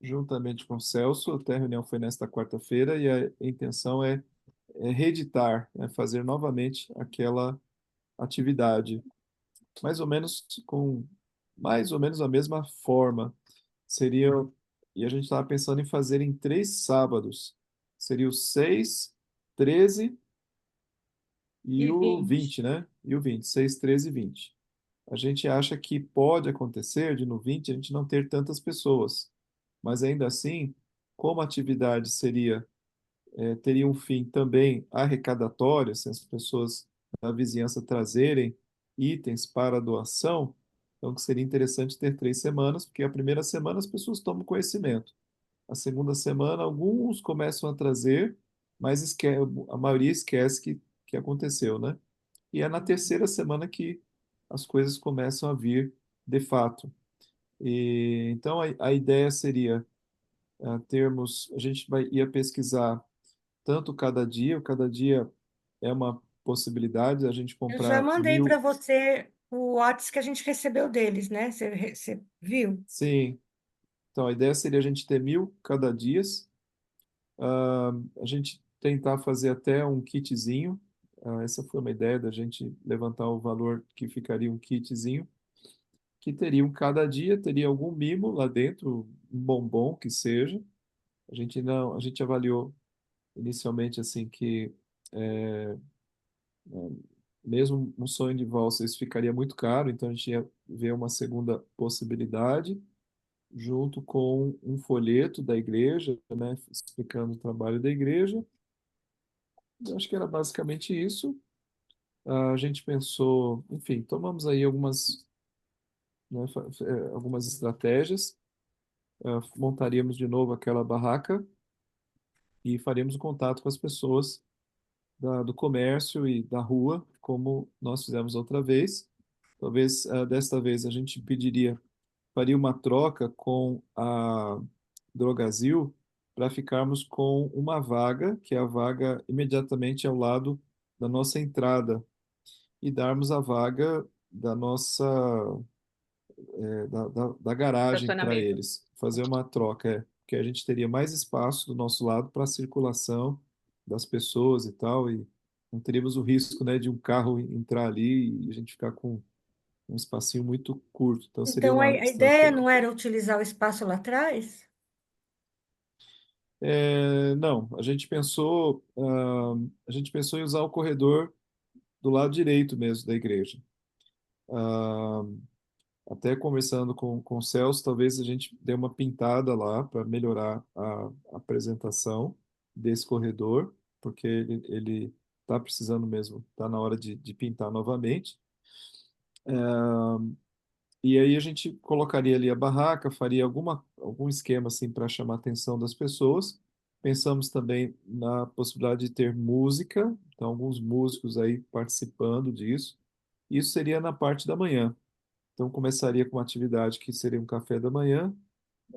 juntamente com o Celso, até a reunião foi nesta quarta-feira, e a intenção é reeditar, fazer novamente aquela atividade. mais ou menos com mais ou menos a mesma forma. Seria, e a gente estava pensando em fazer em 3 sábados. Seria o 6, 13 e E o 20. 20, né? E o 20, 6, 13 e 20. A gente acha que pode acontecer de no 20 a gente não ter tantas pessoas, mas ainda assim, como a atividade teria um fim também arrecadatório, se as pessoas da vizinhança trazerem itens para a doação, então que seria interessante ter 3 semanas, porque a primeira semana as pessoas tomam conhecimento. A segunda semana, alguns começam a trazer, mas a maioria esquece que aconteceu, né? E é na terceira semana que as coisas começam a vir de fato. Então, a ideia seria a gente ia pesquisar tanto o cada dia é uma possibilidade, a gente Eu já comprar mandei para 1.000, você o WhatsApp que a gente recebeu deles, né? Você viu? sim. Então, a ideia seria a gente ter 1.000 cada dia, a gente tentar fazer até um kitzinho. Essa foi uma ideia da gente levantar o valor que ficaria um kitzinho, que teriam cada dia, teria algum mimo lá dentro, um bombom que seja. A gente avaliou inicialmente assim que mesmo um sonho de valsa isso ficaria muito caro, então a gente ia ver uma segunda possibilidade junto com um folheto da igreja, né, explicando o trabalho da igreja. Eu acho que era basicamente isso. A gente pensou, enfim, tomamos aí né, algumas estratégias. Montaríamos de novo aquela barraca e faríamos o contato com as pessoas do comércio e da rua, como nós fizemos outra vez. Talvez desta vez a gente faria uma troca com a Drogazil para ficarmos com uma vaga, que é a vaga imediatamente ao lado da nossa entrada, e darmos a vaga da nossa da garagem para Estacionamento. eles, fazer uma troca, porque a gente teria mais espaço do nosso lado para a circulação das pessoas e tal, e não teríamos o risco, né, de um carro entrar ali e a gente ficar com um espacinho muito curto. Então seria Então, a uma ideia estratégia. não era utilizar o espaço lá atrás? Não, a gente pensou em usar o corredor do lado direito mesmo da igreja. Ah, Até conversando com o Celso, talvez a gente dê uma pintada lá para melhorar a apresentação desse corredor, porque ele está precisando mesmo, está na hora de pintar novamente. E aí a gente colocaria ali a barraca, faria algum esquema assim para chamar a atenção das pessoas. Pensamos também na possibilidade de ter música, então alguns músicos aí participando disso. Isso seria na parte da manhã. Então começaria com uma atividade que seria um café da manhã,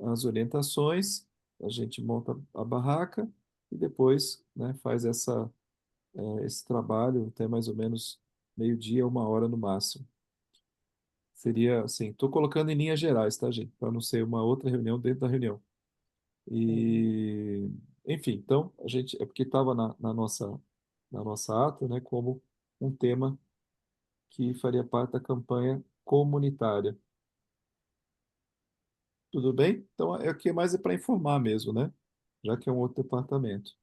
as orientações, a gente monta a barraca e depois, né, faz esse trabalho até mais ou menos meio-dia, 1 hora no máximo. Seria assim, estou colocando em linhas gerais, tá, gente? Para não ser uma outra reunião dentro da reunião. E, enfim, então, a gente, é porque estava na nossa ata, né, como um tema que faria parte da campanha comunitária. Tudo bem? Então, aqui mais é para informar mesmo, né? Já que é um outro departamento.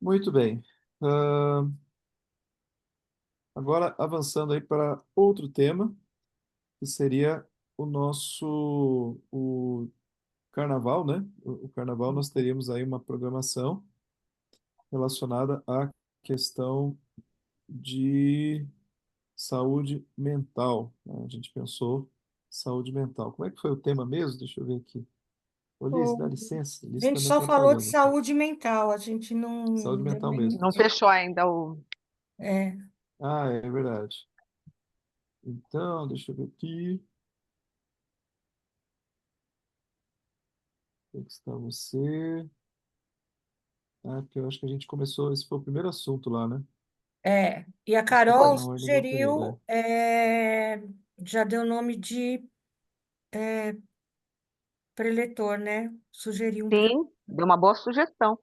Muito bem. Ah, Agora, avançando aí para outro tema, que seria o carnaval, né? O carnaval nós teríamos aí uma programação relacionada à questão de saúde mental, né? A gente pensou saúde mental. Como é que foi o tema mesmo? Deixa eu ver aqui. Ô, Liz, dá O- licença. A Liz gente está me só falou de atrapalhando aqui. saúde mental, a gente Saúde não deu mental nenhum mesmo. Não fechou ainda o. É, É verdade. Então, deixa eu ver aqui. Onde é que está você? Porque eu acho que a gente começou, esse foi o primeiro assunto lá, né? E a Desculpa, Carol na ordem eu alterei, né? sugeriu, já deu o nome de preletor, né? Sugeriu um Sim, deu uma boa sugestão.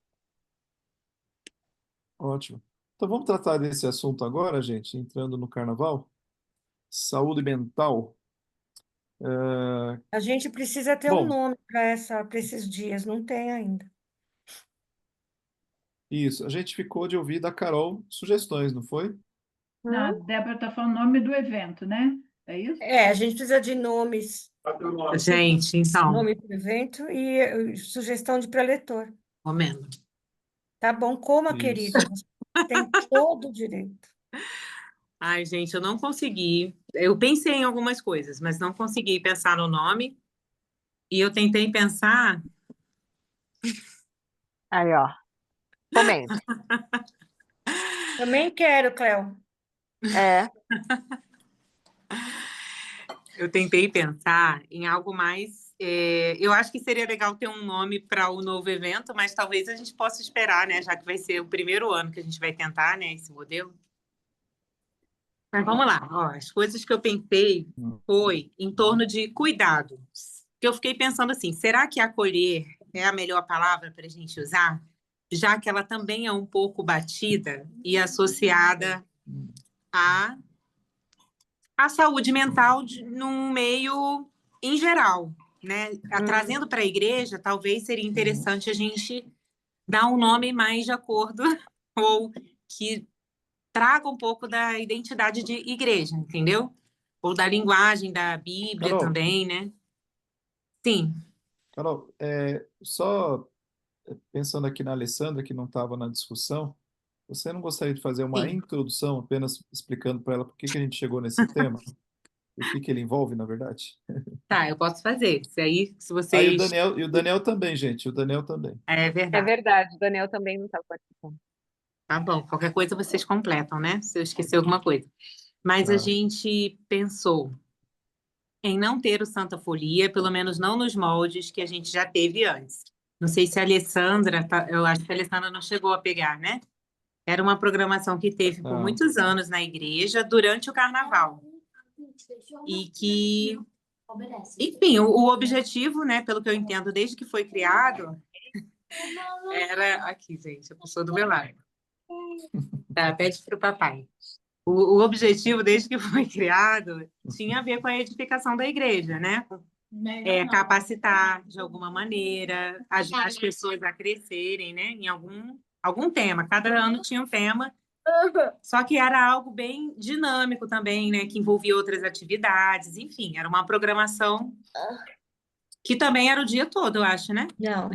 Ótimo. Então vamos tratar desse assunto agora, gente, entrando no carnaval. Saúde mental. É, A gente precisa ter um Bom, nome para esses dias, não tem ainda. isso. A gente ficou de ouvir da Carol sugestões, não foi? Não, a Débora está falando o nome do evento, né? É isso? É, a gente precisa de nomes, Gente, então, nome para o evento e sugestão de preletor. momento. Tá bom, coma, Isso. querida, você tem todo o direito. Ai, gente, eu não consegui. Eu pensei em algumas coisas, mas não consegui pensar no nome. E eu tentei pensar. Aí, ó. Comenta. Também quero, Cléo. É. Eu tentei pensar em algo mais. Eu acho que seria legal ter um nome para o novo evento, mas talvez a gente possa esperar, né? Já que vai ser o primeiro ano que a gente vai tentar, né? Esse modelo. Mas vamos lá. Ó, as coisas que eu pensei foi em torno de cuidado. Que eu fiquei pensando assim: será que acolher é a melhor palavra para a gente usar? Já que ela também é um pouco batida e associada à a saúde mental num meio em geral, né? Trazendo para a igreja, talvez seria interessante a gente dar um nome mais de acordo ou que traga um pouco da identidade de igreja, entendeu? Ou da linguagem da Bíblia Carol, também, né? Sim. Carol, só pensando aqui na Alessandra, que não estava na discussão, você não gostaria de fazer uma Sim. introdução apenas explicando para ela por que que a gente chegou nesse tema? E o que que ele envolve, na verdade? Tá, eu posso fazer. Se aí, se Ah, vocês. E o Daniel também, gente, o Daniel também. É É verdade. verdade, o Daniel também não estava participando. Tá bom. Qualquer coisa vocês completam, né? Se eu esquecer alguma coisa. Mas a Tá. gente pensou em não ter o Santa Folia, pelo menos não nos moldes que a gente já teve antes. Não sei se a Alessandra, eu acho que a Alessandra não chegou a pegar, né? Era uma programação que teve por Não. muitos anos na igreja durante o carnaval. E que, enfim, o objetivo, né, pelo que eu entendo, desde que foi criado, era. Aqui, gente, a pessoa do meu lado. Tá, pede para o papai. O objetivo, desde que foi criado, tinha a ver com a edificação da igreja, né? Capacitar de alguma maneira as pessoas a crescerem, né? Em algum tema. Cada ano tinha um tema, só que era algo bem dinâmico também, né? Que envolvia outras atividades, enfim, era uma programação que também era o dia todo, eu acho, né? Não.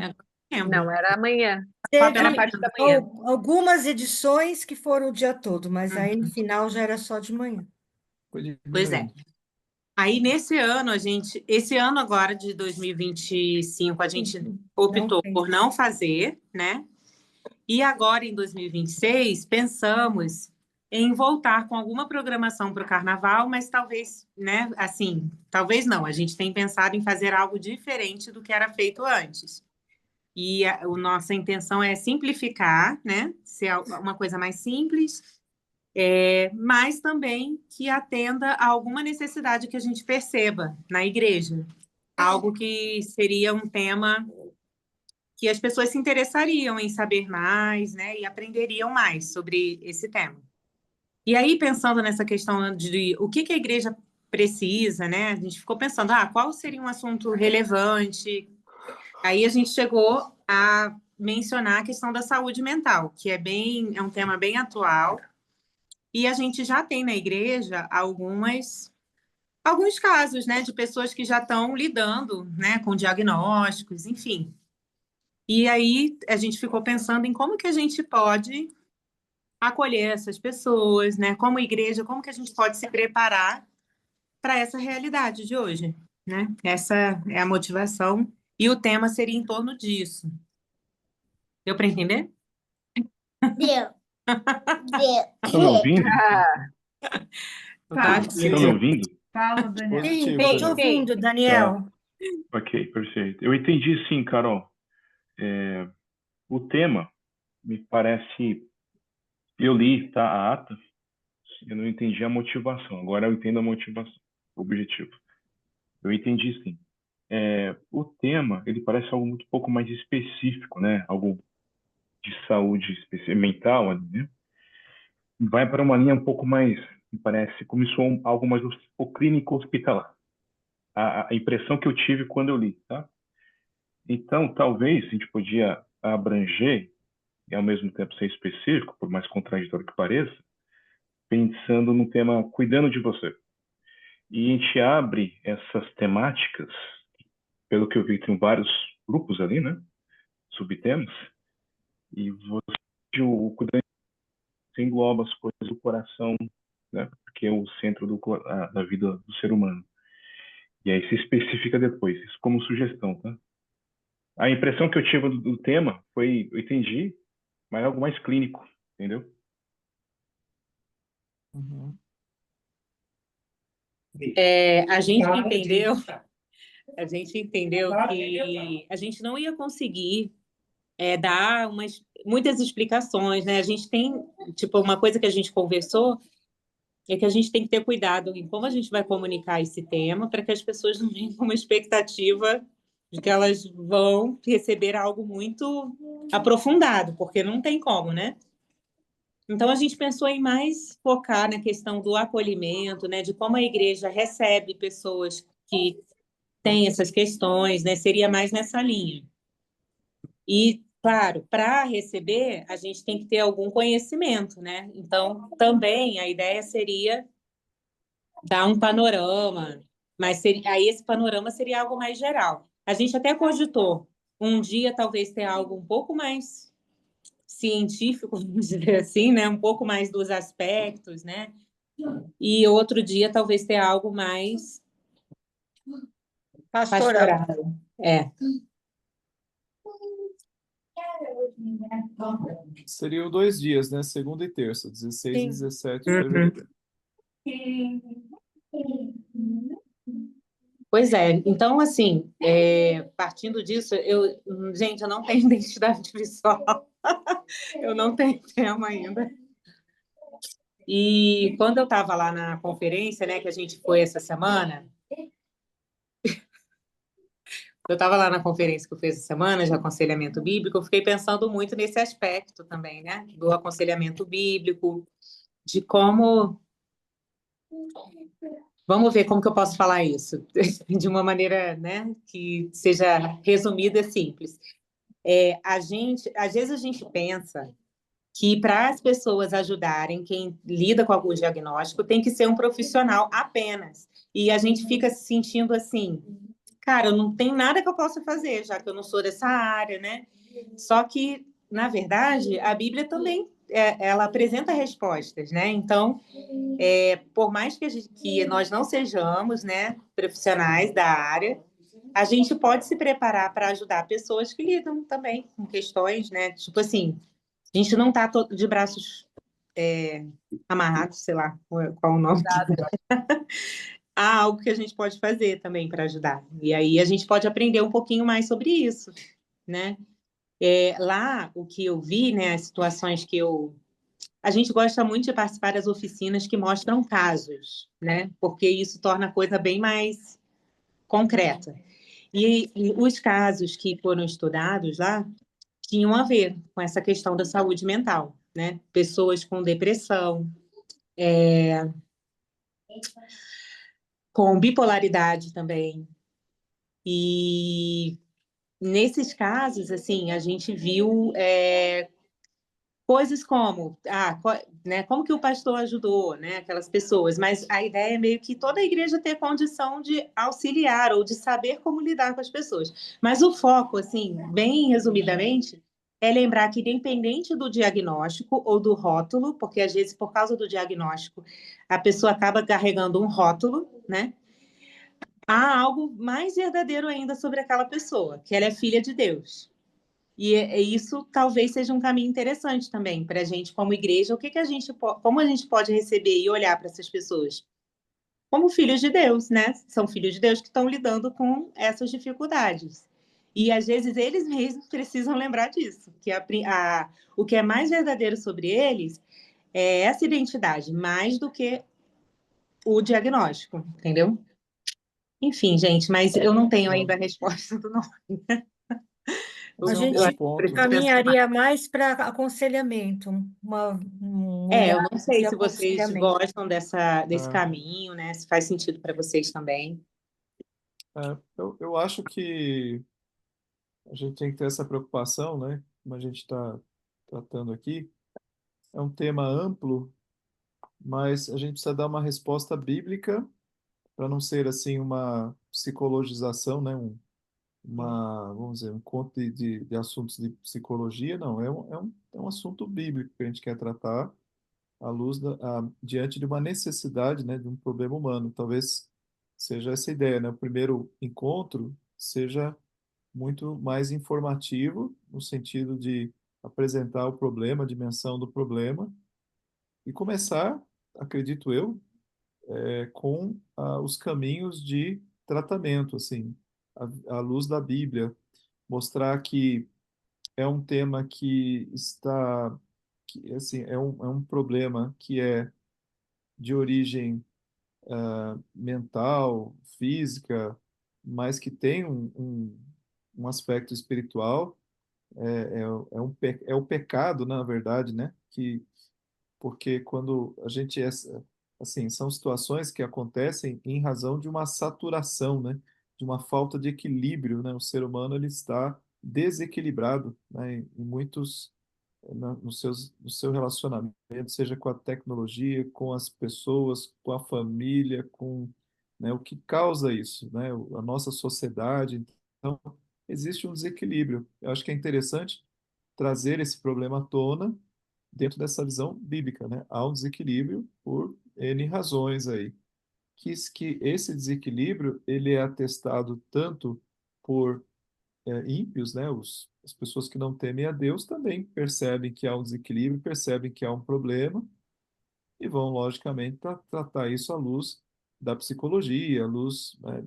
Eu não Não, lembro. era amanhã. Só Teve pela parte da manhã. algumas edições que foram o dia todo, mas aí no final já era só de manhã. Foi Pois é. diminuindo. Aí, nesse ano, esse ano agora de 2025, a gente Não optou tem. por não fazer, né? E agora, em 2026, pensamos em voltar com alguma programação para o carnaval, mas talvez, né? Assim, talvez não. A gente tem pensado em fazer algo diferente do que era feito antes. E a nossa intenção é simplificar, né? Ser uma coisa mais simples, mas também que atenda a alguma necessidade que a gente perceba na igreja. Algo que seria um tema que as pessoas se interessariam em saber mais, né, e aprenderiam mais sobre esse tema. E aí, pensando nessa questão de o que a igreja precisa, né, a gente ficou pensando, qual seria um assunto relevante? Aí a gente chegou a mencionar a questão da saúde mental, que é um tema bem atual, e a gente já tem na igreja alguns casos, né, de pessoas que já estão lidando, né, com diagnósticos, enfim. E aí a gente ficou pensando em como que a gente pode acolher essas pessoas, né? Como igreja, como que a gente pode se preparar para essa realidade de hoje, né? Essa é a motivação e o tema seria em torno disso. Deu para entender? Deu. Estão me ouvindo? Tá? Estão me ouvindo? Fala, Daniel. Sim, Positivo, estou te Daniel. ouvindo, Daniel. Ok, perfeito. Eu entendi sim, Carol. O tema me parece. Eu li, tá, a ata, eu não entendi a motivação. Agora eu entendo a motivação, o objetivo. Eu entendi sim. O tema, ele parece algo muito pouco mais específico, né? Algo de saúde mental, né? vai para uma linha um pouco mais, me parece, começou algo mais o clínico hospitalar. A impressão que eu tive quando eu li, tá? Então, talvez a gente podia abranger e ao mesmo tempo ser específico, por mais contraditório que pareça, pensando no tema cuidando de você. E a gente abre essas temáticas, pelo que eu vi, tem vários grupos ali, né? Subtemas, e o cuidando engloba as coisas do coração, né? Porque é o centro da vida do ser humano. E aí se especifica depois, isso como sugestão, tá? A impressão que eu tive do tema foi, eu entendi, mas algo mais clínico, entendeu? Uhum. A gente entendeu que a gente não ia conseguir dar muitas explicações, né? A gente tem, tipo, uma coisa que a gente conversou é que a gente tem que ter cuidado em como a gente vai comunicar esse tema para que as pessoas não venham com uma expectativa de que elas vão receber algo muito aprofundado, porque não tem como, né? Então, a gente pensou em mais focar na questão do acolhimento, né? De como a igreja recebe pessoas que têm essas questões, né? Seria mais nessa linha. E, claro, para receber, a gente tem que ter algum conhecimento, né? Então, também a ideia seria dar um panorama, mas aí esse panorama seria algo mais geral. A gente até cogitou um dia talvez ter algo um pouco mais científico, vamos dizer assim, né? Um pouco mais dos aspectos, né? E outro dia talvez ter algo mais Pastoral. pastoral. Seriam 2 dias, né? Segunda e terça, 16 e Sim. 17 de fevereiro. Pois é, então, assim, partindo disso, gente, eu não tenho identidade visual, eu não tenho tema ainda. E quando eu estava lá na conferência, né, que a gente foi essa semana, eu estava lá na conferência que eu fiz essa semana de aconselhamento bíblico, eu fiquei pensando muito nesse aspecto também, né, do aconselhamento bíblico, de como... Vamos ver como que eu posso falar isso, de uma maneira, né, que seja resumida e simples. Às vezes a gente pensa que para as pessoas ajudarem quem lida com algum diagnóstico tem que ser um profissional apenas. E a gente fica se sentindo assim, cara, eu não tenho nada que eu possa fazer, já que eu não sou dessa área, né? Só que, na verdade, a Bíblia também ela apresenta respostas, né? Então, por mais que nós não sejamos, né, profissionais da área, a gente pode se preparar para ajudar pessoas que lidam também com questões, né? Tipo assim, a gente não está de braços amarrados, sei lá qual o nome. Há algo que a gente pode fazer também para ajudar. E aí a gente pode aprender um pouquinho mais sobre isso, né? Lá, o que eu vi, né, as situações que a gente gosta muito de participar das oficinas que mostram casos, né? Porque isso torna a coisa bem mais concreta. E os casos que foram estudados lá tinham a ver com essa questão da saúde mental, né? Pessoas com depressão, com bipolaridade também. E nesses casos, assim, a gente viu coisas como, né, como que o pastor ajudou, né, aquelas pessoas, mas a ideia é meio que toda a igreja ter condição de auxiliar ou de saber como lidar com as pessoas. Mas o foco, assim, bem resumidamente, é lembrar que independente do diagnóstico ou do rótulo, porque às vezes por causa do diagnóstico a pessoa acaba carregando um rótulo, né? Há algo mais verdadeiro ainda sobre aquela pessoa, que ela é filha de Deus. E isso talvez seja um caminho interessante também para a gente, como igreja, como a gente pode receber e olhar para essas pessoas como filhos de Deus, né? São filhos de Deus que estão lidando com essas dificuldades. E às vezes eles mesmos precisam lembrar disso, que o que é mais verdadeiro sobre eles é essa identidade, mais do que o diagnóstico, entendeu? Enfim, gente, mas eu não tenho ainda a resposta do nome. A Eu gente acho Um que ponto, precisa né? pensar mais. caminharia mais para aconselhamento, um Eu olhar não sei de se vocês aconselhamento. gostam desse É, caminho, né? Se faz sentido para vocês também. eu acho que a gente tem que ter essa preocupação, né? Como a gente está tratando aqui. É um tema amplo, mas a gente precisa dar uma resposta bíblica para não ser assim uma psicologização, né? Vamos dizer, um conto de assuntos de psicologia, não, é um assunto bíblico que a gente quer tratar à luz diante de uma necessidade, né, de um problema humano. Talvez seja essa a ideia, né? O primeiro encontro seja muito mais informativo, no sentido de apresentar o problema, a dimensão do problema, e começar, acredito eu, com os caminhos de tratamento, assim, à luz da Bíblia, mostrar que é um tema que está, que, assim, é um problema que é de origem mental, física, mas que tem um aspecto espiritual, é o pecado, na verdade, né? Porque quando a gente assim, são situações que acontecem em razão de uma saturação, né? De uma falta de equilíbrio, né? O ser humano ele está desequilibrado, né? Em muitos no seu relacionamento, seja com a tecnologia, com as pessoas, com a família, com, né, o que causa isso, né? A nossa sociedade. Então, existe um desequilíbrio. Eu acho que é interessante trazer esse problema à tona dentro dessa visão bíblica, né? Há um desequilíbrio por N razões aí. Que esse desequilíbrio ele é atestado tanto por ímpios, né? As pessoas que não temem a Deus também percebem que há um desequilíbrio, percebem que há um problema e vão, logicamente, tratar isso à luz da psicologia, à luz, né,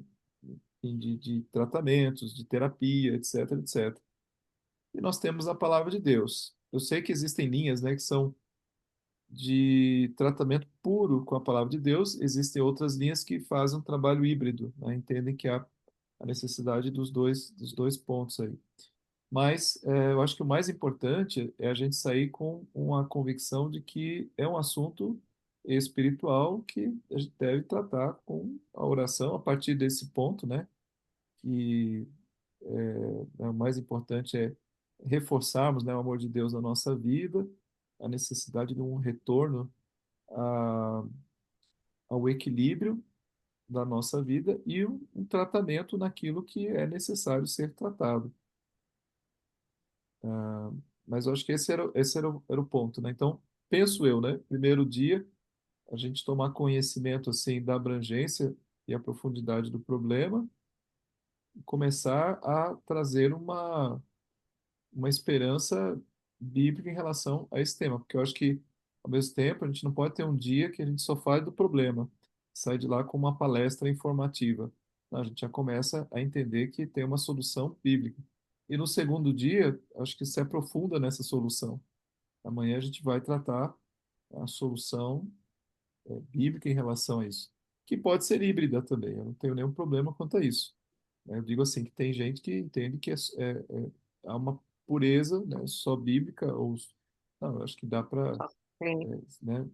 de tratamentos, de terapia, etc, etc. E nós temos a palavra de Deus. Eu sei que existem linhas, né, que são de tratamento puro com a palavra de Deus, existem outras linhas que fazem um trabalho híbrido, né, entendem que há a necessidade dos dois pontos aí. Mas eu acho que o mais importante é a gente sair com uma convicção de que é um assunto espiritual que a gente deve tratar com a oração a partir desse ponto, né? Que o mais importante é reforçarmos, né, o amor de Deus na nossa vida, a necessidade de um retorno a, ao equilíbrio da nossa vida e um tratamento naquilo que é necessário ser tratado. Ah, mas eu acho que esse era o ponto, né? Então, penso eu, né? Primeiro dia, a gente tomar conhecimento, assim, da abrangência e a profundidade do problema e começar a trazer uma esperança bíblica em relação a esse tema, porque eu acho que, ao mesmo tempo, a gente não pode ter um dia que a gente só fale do problema, sai de lá com uma palestra informativa. Não, a gente já começa a entender que tem uma solução bíblica. E no segundo dia, acho que se aprofunda nessa solução. Amanhã a gente vai tratar a solução bíblica em relação a isso, que pode ser híbrida também. Eu não tenho nenhum problema quanto a isso. Né? Eu digo assim que tem gente que entende que há uma pureza, né, só bíblica ou não, eu acho que dá para, Sim. né,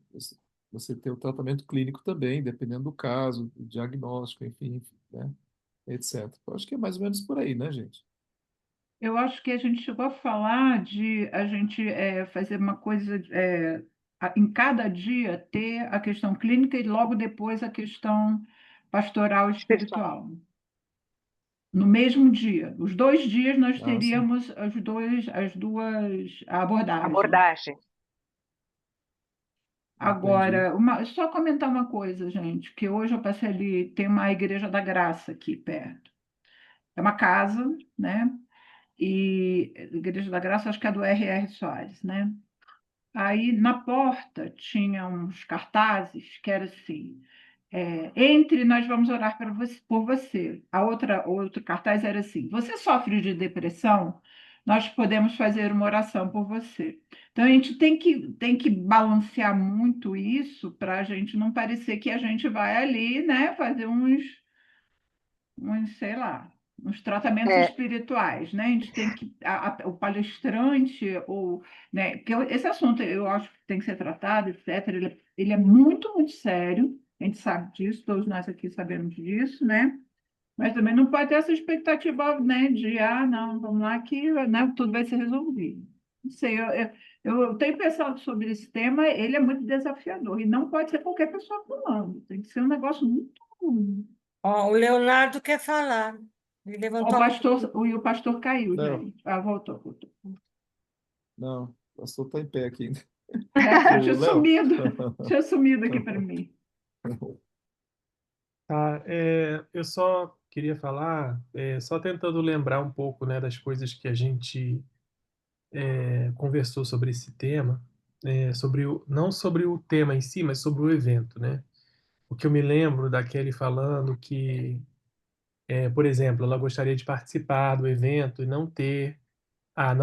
você ter o tratamento clínico também, dependendo do caso, do diagnóstico, enfim, né, etc. Eu acho que é mais ou menos por aí, né, gente? Eu acho que a gente chegou a falar de a gente fazer uma coisa, em cada dia ter a questão clínica e logo depois a questão pastoral e Pessoal, espiritual. No mesmo dia. Os 2 dias nós Ah, sim, teríamos as duas abordagens. abordagem. entendi. Agora, só comentar uma coisa, gente, que hoje eu passei ali, tem uma Igreja da Graça aqui perto. É uma casa, né? E Igreja da Graça, acho que é do R.R. Soares, né? Aí na porta tinha uns cartazes que era assim: entre nós vamos orar por você. Outro cartaz era assim: você sofre de depressão? Nós podemos fazer uma oração por você. Então a gente tem que balancear muito isso para a gente não parecer que a gente vai ali, né, fazer uns, sei lá, uns tratamentos É. espirituais, né? A gente tem que o palestrante ou, né? Porque esse assunto eu acho que tem que ser tratado, etc. Ele é muito, muito sério. A gente sabe disso, todos nós aqui sabemos disso, né? Mas também não pode ter essa expectativa, né, de, não, vamos lá que, né, tudo vai ser resolvido. Não sei, eu tenho pensado sobre esse tema, ele é muito desafiador, e não pode ser qualquer pessoa falando, tem que ser um negócio muito... Ó, o Leonardo quer falar. Ele O levantou a mão. pastor, e o pastor caiu, Não. gente. Voltou. Não, o pastor está em pé aqui ainda. Tinha O Léo. tinha sumido aqui para mim. Tá, eu só queria falar, só tentando lembrar um pouco, né, das coisas que a gente conversou sobre esse tema, não sobre o tema em si, mas sobre o evento, né? O que eu me lembro da Kelly falando que, por exemplo, ela gostaria de participar do evento e não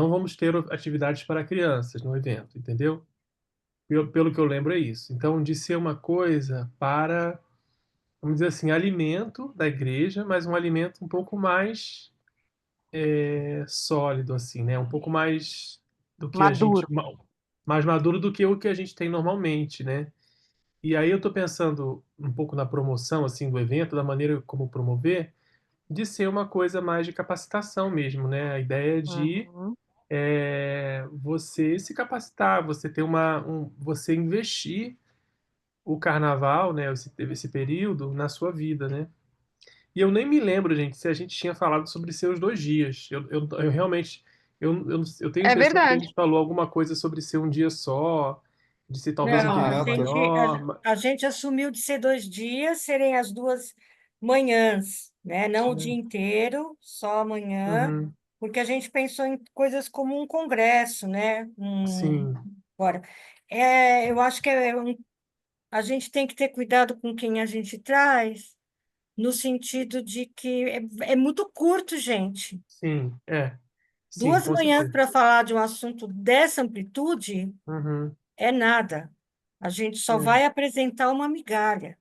vamos ter atividades para crianças no evento, entendeu? Pelo que eu lembro é isso. Então, de ser uma coisa para, vamos dizer assim, alimento da igreja, mas um alimento um pouco mais sólido, assim, né? Um pouco mais do que Maduro. mais maduro do que o que a gente tem normalmente, né? E aí eu estou pensando um pouco na promoção, assim, do evento, da maneira como promover, de ser uma coisa mais de capacitação mesmo, né? A ideia de Uhum. você se capacitar, você ter você investir o carnaval, né? Esse período na sua vida, né? E eu nem me lembro, gente, se a gente tinha falado sobre ser os 2 dias. Eu realmente, eu tenho a É impressão que a verdade. gente falou alguma coisa sobre ser um dia só, de ser talvez um Não, Sobre período ata. maior. a gente assumiu de ser 2 dias, serem as 2 manhãs, né? Não o dia inteiro, só amanhã, Uhum, porque a gente pensou em coisas como um congresso, né? sim, Agora, eu acho que a gente tem que ter cuidado com quem a gente traz, no sentido de que é muito curto, gente. sim, sim, Duas com manhãs certeza. para falar de um assunto dessa amplitude Uhum, é nada. A gente só é, vai apresentar uma migalha.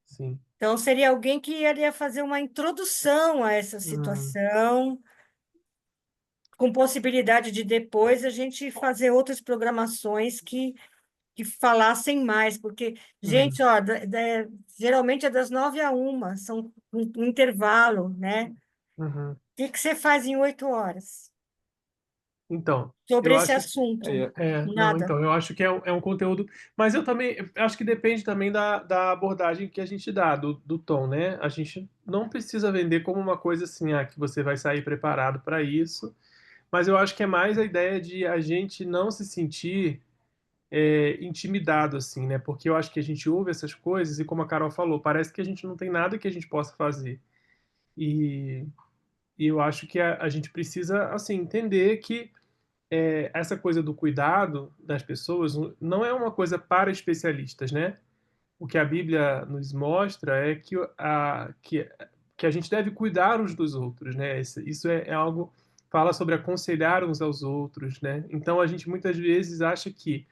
sim. Então, seria alguém que iria fazer uma introdução a essa Uhum, situação, com possibilidade de depois a gente fazer outras programações que falassem mais, porque, uhum, gente, ó, geralmente é das 9 às 1, são um intervalo, né? uhum. O que você faz em 8 horas Então, sobre eu esse acho assunto? não, Nada. então, eu acho que é um conteúdo, mas eu também acho que depende também da abordagem que a gente dá, do tom, né? A gente não precisa vender como uma coisa assim, que você vai sair preparado para isso, mas eu acho que é mais a ideia de a gente não se sentir intimidado, assim, né? Porque eu acho que a gente ouve essas coisas e, como a Carol falou, parece que a gente não tem nada que a gente possa fazer. E, e eu acho que a gente precisa, assim, entender que essa coisa do cuidado das pessoas não é uma coisa para especialistas, né? O que a Bíblia nos mostra é que a gente deve cuidar uns dos outros, né? Isso é algo fala sobre aconselhar uns aos outros, né? Então a gente muitas vezes acha que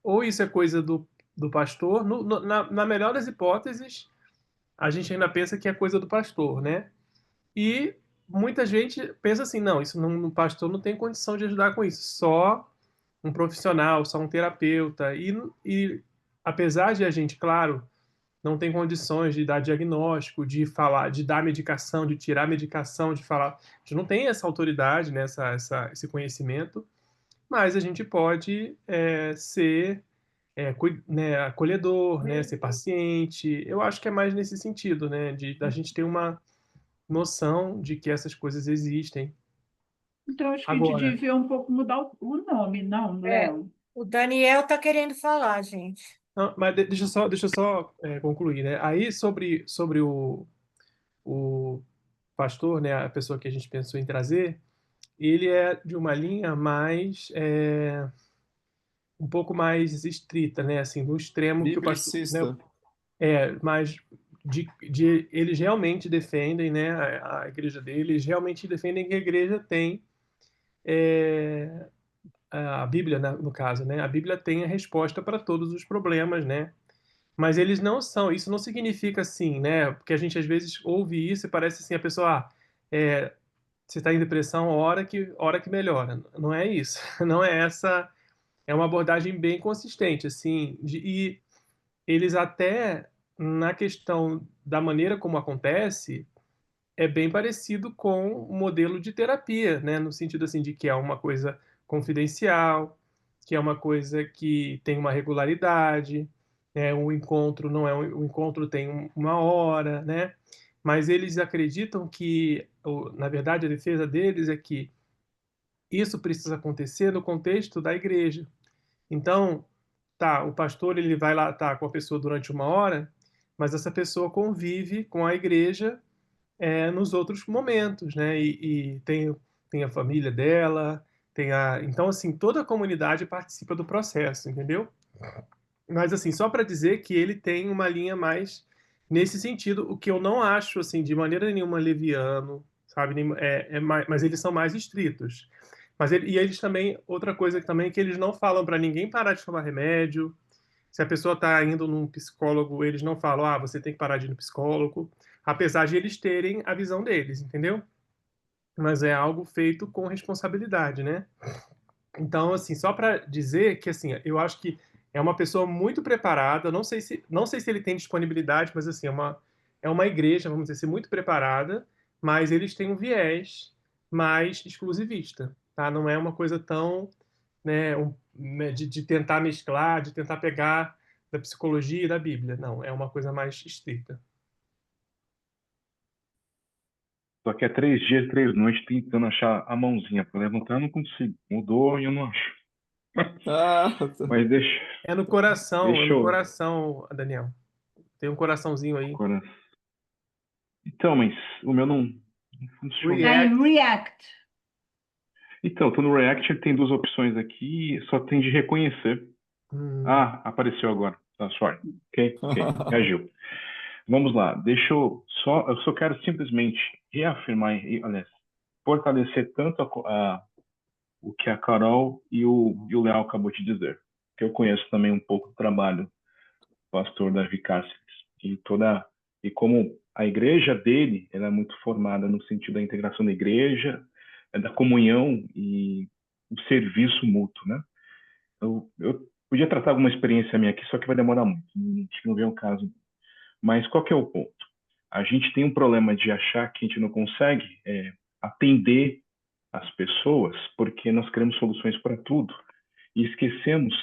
ou isso é coisa do pastor, na melhor das hipóteses, a gente ainda pensa que é coisa do pastor, né? E muita gente pensa assim, não, isso não, o pastor não tem condição de ajudar com isso, só um profissional, só um terapeuta. E apesar de a gente, claro, não tem condições de dar diagnóstico, de falar, de dar medicação, de tirar medicação, de falar, a gente não tem essa autoridade, né, esse conhecimento, mas a gente pode ser né, acolhedor, né, ser paciente. Eu acho que é mais nesse sentido, né, de da gente ter uma noção de que essas coisas existem. Então, acho que a gente Agora, devia um pouco mudar o nome, não, É, Léo? o Daniel está querendo falar, gente. não, mas deixa eu só concluir, né? Aí sobre o pastor, né, a pessoa que a gente pensou em trazer, ele é de uma linha mais um pouco mais estrita, né? Assim, no extremo que o pastor, né, Biblicista. mais eles realmente defendem, né, a igreja deles realmente defendem que a igreja tem a Bíblia, no caso, né? A Bíblia tem a resposta para todos os problemas, né? Mas eles não são. Isso não significa assim, né? Porque a gente às vezes ouve isso e parece assim a pessoa, você está em depressão, hora que melhora. Não é isso. Não é essa. É uma abordagem bem consistente, assim, e eles até, na questão da maneira como acontece, é bem parecido com o modelo de terapia, né? No sentido assim de que é uma coisa confidencial, que é uma coisa que tem uma regularidade, né? O encontro não é o encontro tem uma hora, né? Mas eles acreditam que, na verdade, a defesa deles é que isso precisa acontecer no contexto da igreja. Então, tá, o pastor ele vai lá tá com a pessoa durante uma hora, mas essa pessoa convive com a igreja nos outros momentos, né? E tem a família dela, então assim toda a comunidade participa do processo, entendeu? Mas assim só para dizer que ele tem uma linha mais nesse sentido, o que eu não acho assim de maneira nenhuma leviano, sabe? Mas eles são mais estritos. E eles também outra coisa também é que eles não falam para ninguém parar de tomar remédio. Se a pessoa está indo num psicólogo, eles não falam, você tem que parar de ir no psicólogo, apesar de eles terem a visão deles, entendeu? Mas é algo feito com responsabilidade, né? Então, assim, só para dizer que, assim, eu acho que é uma pessoa muito preparada, não sei se ele tem disponibilidade, mas, assim, é uma igreja, vamos dizer assim, muito preparada, mas eles têm um viés mais exclusivista, tá? Não é uma coisa tão né, né, de tentar mesclar, de tentar pegar da psicologia e da Bíblia. Não, é uma coisa mais estrita. Só que é 3 dias, 3 noites tentando achar a mãozinha para levantar, eu não consigo. Mudou e eu não acho. Ah, Mas deixa, É no deixa eu. coração, Daniel. Tem um coraçãozinho aí. Agora. Então, mas o meu não funciona. Está em React. Então, tô no React, ele tem 2 opções aqui, só tem de reconhecer. Apareceu agora. Tá, sorry. Ok, reagiu. Vamos lá, eu só quero simplesmente reafirmar, aliás, fortalecer tanto o que a Carol e o Léo acabou de dizer, que eu conheço também um pouco do trabalho do pastor Davi Cáceres e como a igreja dele, ela é muito formada no sentido da integração da igreja, da comunhão e o serviço mútuo, né? Eu podia tratar alguma experiência minha aqui, só que vai demorar muito, acho que não vem o caso. Mas qual que é o ponto? A gente tem um problema de achar que a gente não consegue atender as pessoas porque nós queremos soluções para tudo e esquecemos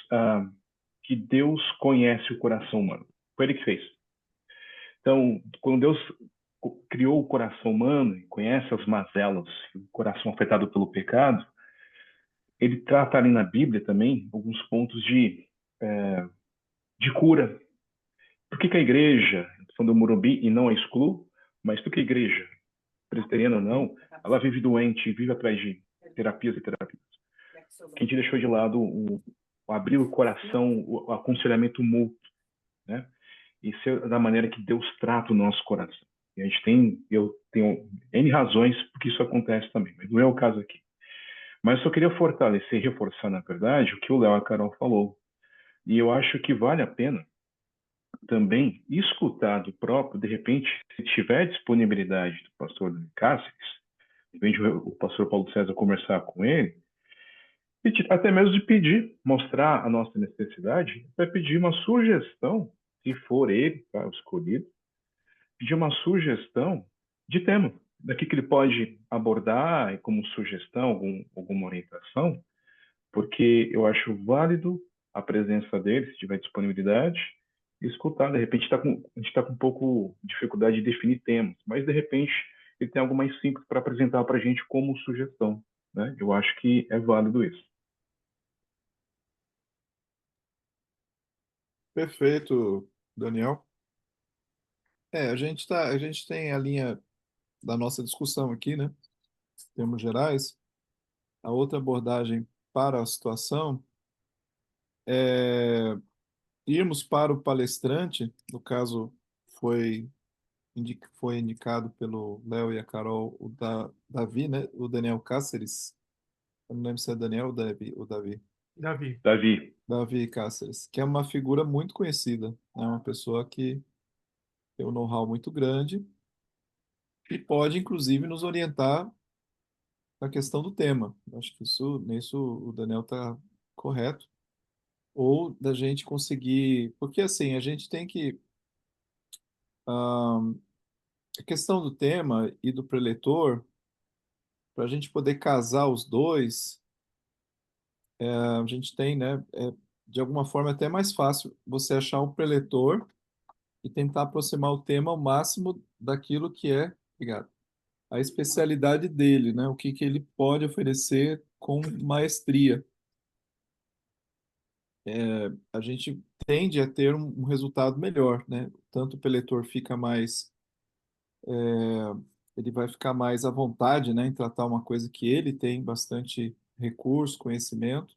que Deus conhece o coração humano. Foi Ele que fez. Então, quando Deus criou o coração humano e conhece as mazelas, o coração afetado pelo pecado, Ele trata ali na Bíblia também alguns pontos de cura. Por que a igreja, falando do Morumbi e não a excluo, mas por que a igreja, presbiteriana ou não, ela vive doente, vive atrás de terapias e terapias? Que a gente deixou de lado o abrir o coração, o aconselhamento mútuo, né? Isso é da maneira que Deus trata o nosso coração. E eu tenho N razões porque isso acontece também, mas não é o caso aqui. Mas eu só queria fortalecer e reforçar, na verdade, o que o Léo e a Carol falou. E eu acho que vale a pena também escutar do próprio, de repente, se tiver disponibilidade do pastor Cáceres, de repente o pastor Paulo César conversar com ele, e até mesmo de pedir, mostrar a nossa necessidade, vai pedir uma sugestão, se for ele, tá, o escolhido, pedir uma sugestão de tema, daqui que ele pode abordar como sugestão, alguma orientação, porque eu acho válido a presença dele, se tiver disponibilidade, e escutar. De repente, a gente está com um pouco de dificuldade de definir temas, mas de repente ele tem algo mais simples para apresentar para a gente como sugestão. Né? Eu acho que é válido isso. Perfeito, Daniel. A gente tem a linha da nossa discussão aqui, né? Em termos gerais. A outra abordagem para a situação é irmos para o palestrante, no caso foi foi indicado pelo Léo e a Carol Davi, né? O Daniel Cáceres. Eu não lembro se é Daniel ou Davi. Davi. Davi Cáceres, que é uma figura muito conhecida, é uma pessoa que tem um know-how muito grande e pode, inclusive, nos orientar na questão do tema. Acho que nisso o Daniel está correto. Ou da gente conseguir. Porque, assim, a gente tem que. A questão do tema e do preletor, para a gente poder casar os dois, a gente tem, né? De alguma forma, é até mais fácil você achar um preletor e tentar aproximar o tema ao máximo daquilo que é, obrigado, a especialidade dele, né? O que que ele pode oferecer com maestria. A gente tende a ter um resultado melhor, né? Tanto o preletor fica mais, ele vai ficar mais à vontade, né, em tratar uma coisa que ele tem bastante recurso, conhecimento,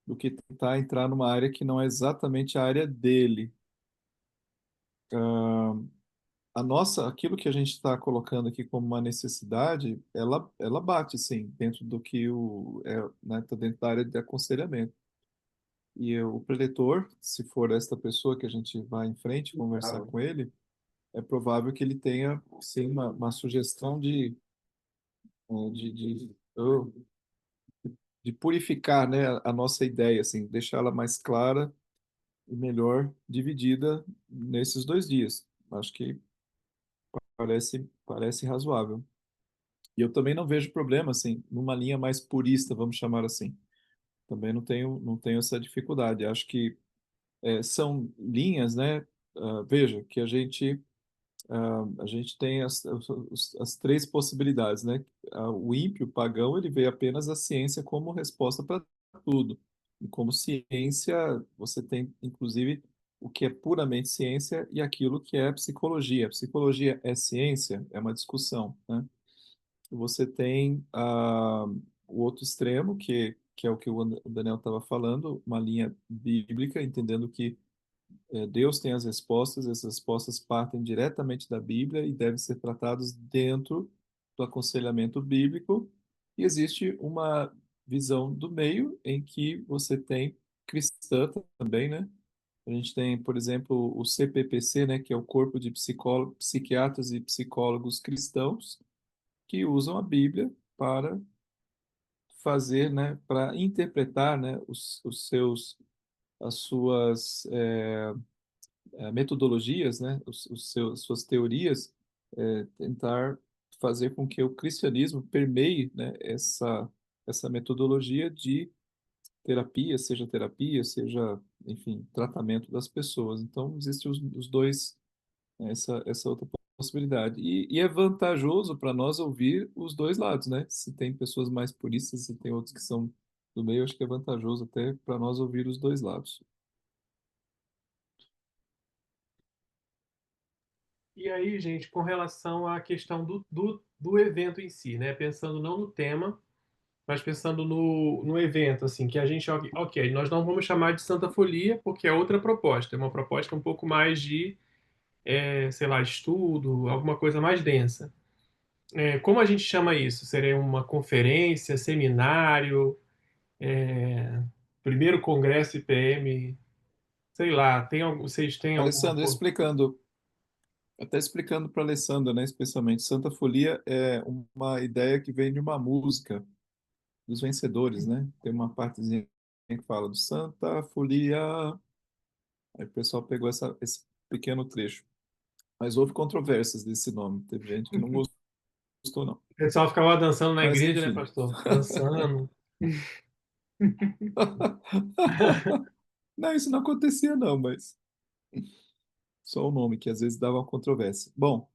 do que tentar entrar numa área que não é exatamente a área dele. Aquilo que a gente está colocando aqui como uma necessidade, ela bate, sim, dentro do que né, tá dentro da área de aconselhamento. E o preletor, se for esta pessoa que a gente vai em frente conversar com ele, é provável que ele tenha, sim, uma sugestão de de purificar, né, a nossa ideia, assim, deixá-la mais clara e melhor dividida nesses 2 dias. Acho que parece razoável. E eu também não vejo problema, assim, numa linha mais purista, vamos chamar assim. Também não tenho essa dificuldade. Acho que são linhas, né? Veja, que a gente tem as 3 possibilidades, né? O ímpio, o pagão, ele vê apenas a ciência como resposta para tudo. E como ciência, você tem, inclusive, o que é puramente ciência e aquilo que é psicologia. Psicologia é ciência? É uma discussão, né? Você tem o outro extremo, que é o que o Daniel estava falando, uma linha bíblica, entendendo que Deus tem as respostas, essas respostas partem diretamente da Bíblia e devem ser tratadas dentro do aconselhamento bíblico. E existe uma visão do meio em que você tem cristã também, né? A gente tem, por exemplo, o CPPC, né, que é o Corpo de Psiquiatras e Psicólogos Cristãos, que usam a Bíblia para fazer, né, para interpretar, né, as suas metodologias, né, suas teorias, tentar fazer com que o cristianismo permeie, né, essa metodologia de terapia, seja, enfim, tratamento das pessoas. Então, existem os dois, essa outra possibilidade. E é vantajoso para nós ouvir os dois lados, né? Se tem pessoas mais puristas, se tem outros que são do meio, acho que é vantajoso até para nós ouvir os dois lados. E aí, gente, com relação à questão do evento em si, né? Pensando não no tema, mas pensando no evento, assim, que a gente, ok, nós não vamos chamar de Santa Folia, porque é outra proposta, é uma proposta um pouco mais de, sei lá, estudo, alguma coisa mais densa. Como a gente chama isso? Seria uma conferência, seminário, primeiro congresso IPM, sei lá, vocês têm alguma Alessandro, coisa? explicando para a Alessandra, né, especialmente, Santa Folia é uma ideia que vem de uma música dos vencedores, né? Tem uma partezinha que fala do Santa Folia. Aí o pessoal pegou esse pequeno trecho. Mas houve controvérsias desse nome. Teve gente que não gostou, não. O pessoal ficava dançando na Mas, igreja, né, enfim. pastor? Dançando. Não, isso não acontecia, não, mas só o nome, que às vezes dava uma controvérsia. Bom,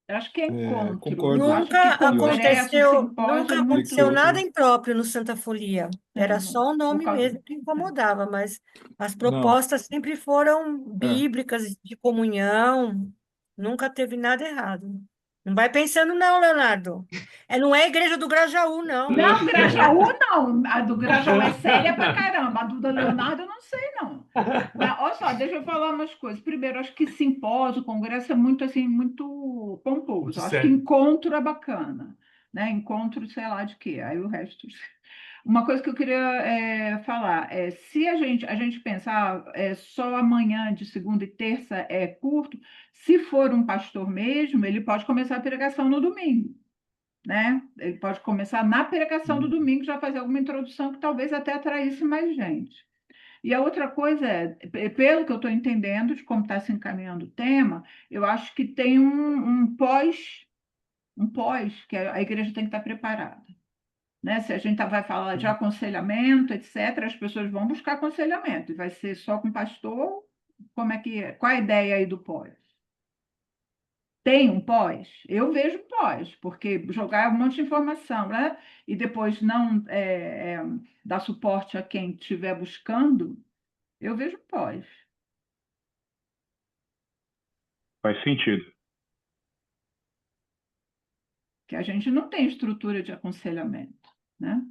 Acho que é encontro. concordo. Acho que congresso, Nunca simpósio, é muito aconteceu nada outro. impróprio no Santa Folia. Era só o por nome causa. mesmo que incomodava, mas as Não, propostas sempre foram é. bíblicas, de comunhão, nunca teve nada errado. Não vai pensando não, Leonardo. Não é a igreja do Grajaú, não. Não, Grajaú não. A do Grajaú é séria pra caramba. A do Leonardo eu não sei, não. Mas, olha só, deixa eu falar umas coisas. Primeiro, acho que simpósio, congresso é muito assim, muito pomposo. Acho que Sério. encontro é bacana, né? Encontro, sei lá de quê. Aí o resto. Uma coisa que eu queria falar é, se a gente pensar só amanhã de segunda e terça é curto, se for um pastor mesmo, ele pode começar a pregação no domingo, né? Ele pode começar na pregação do domingo, já fazer alguma introdução que talvez até atraísse mais gente. E a outra coisa é, pelo que eu estou entendendo de como está se encaminhando o tema, eu acho que tem um pós que a igreja tem que estar preparada, né? Se a gente vai falar de aconselhamento, etc., as pessoas vão buscar aconselhamento. E vai ser só com pastor? Como é que é? Qual a ideia aí do pós? Tem um pós? Eu vejo pós, porque jogar um monte de informação, né? E depois não dar suporte a quem estiver buscando, eu vejo pós. Faz sentido. Que a gente não tem estrutura de aconselhamento, né?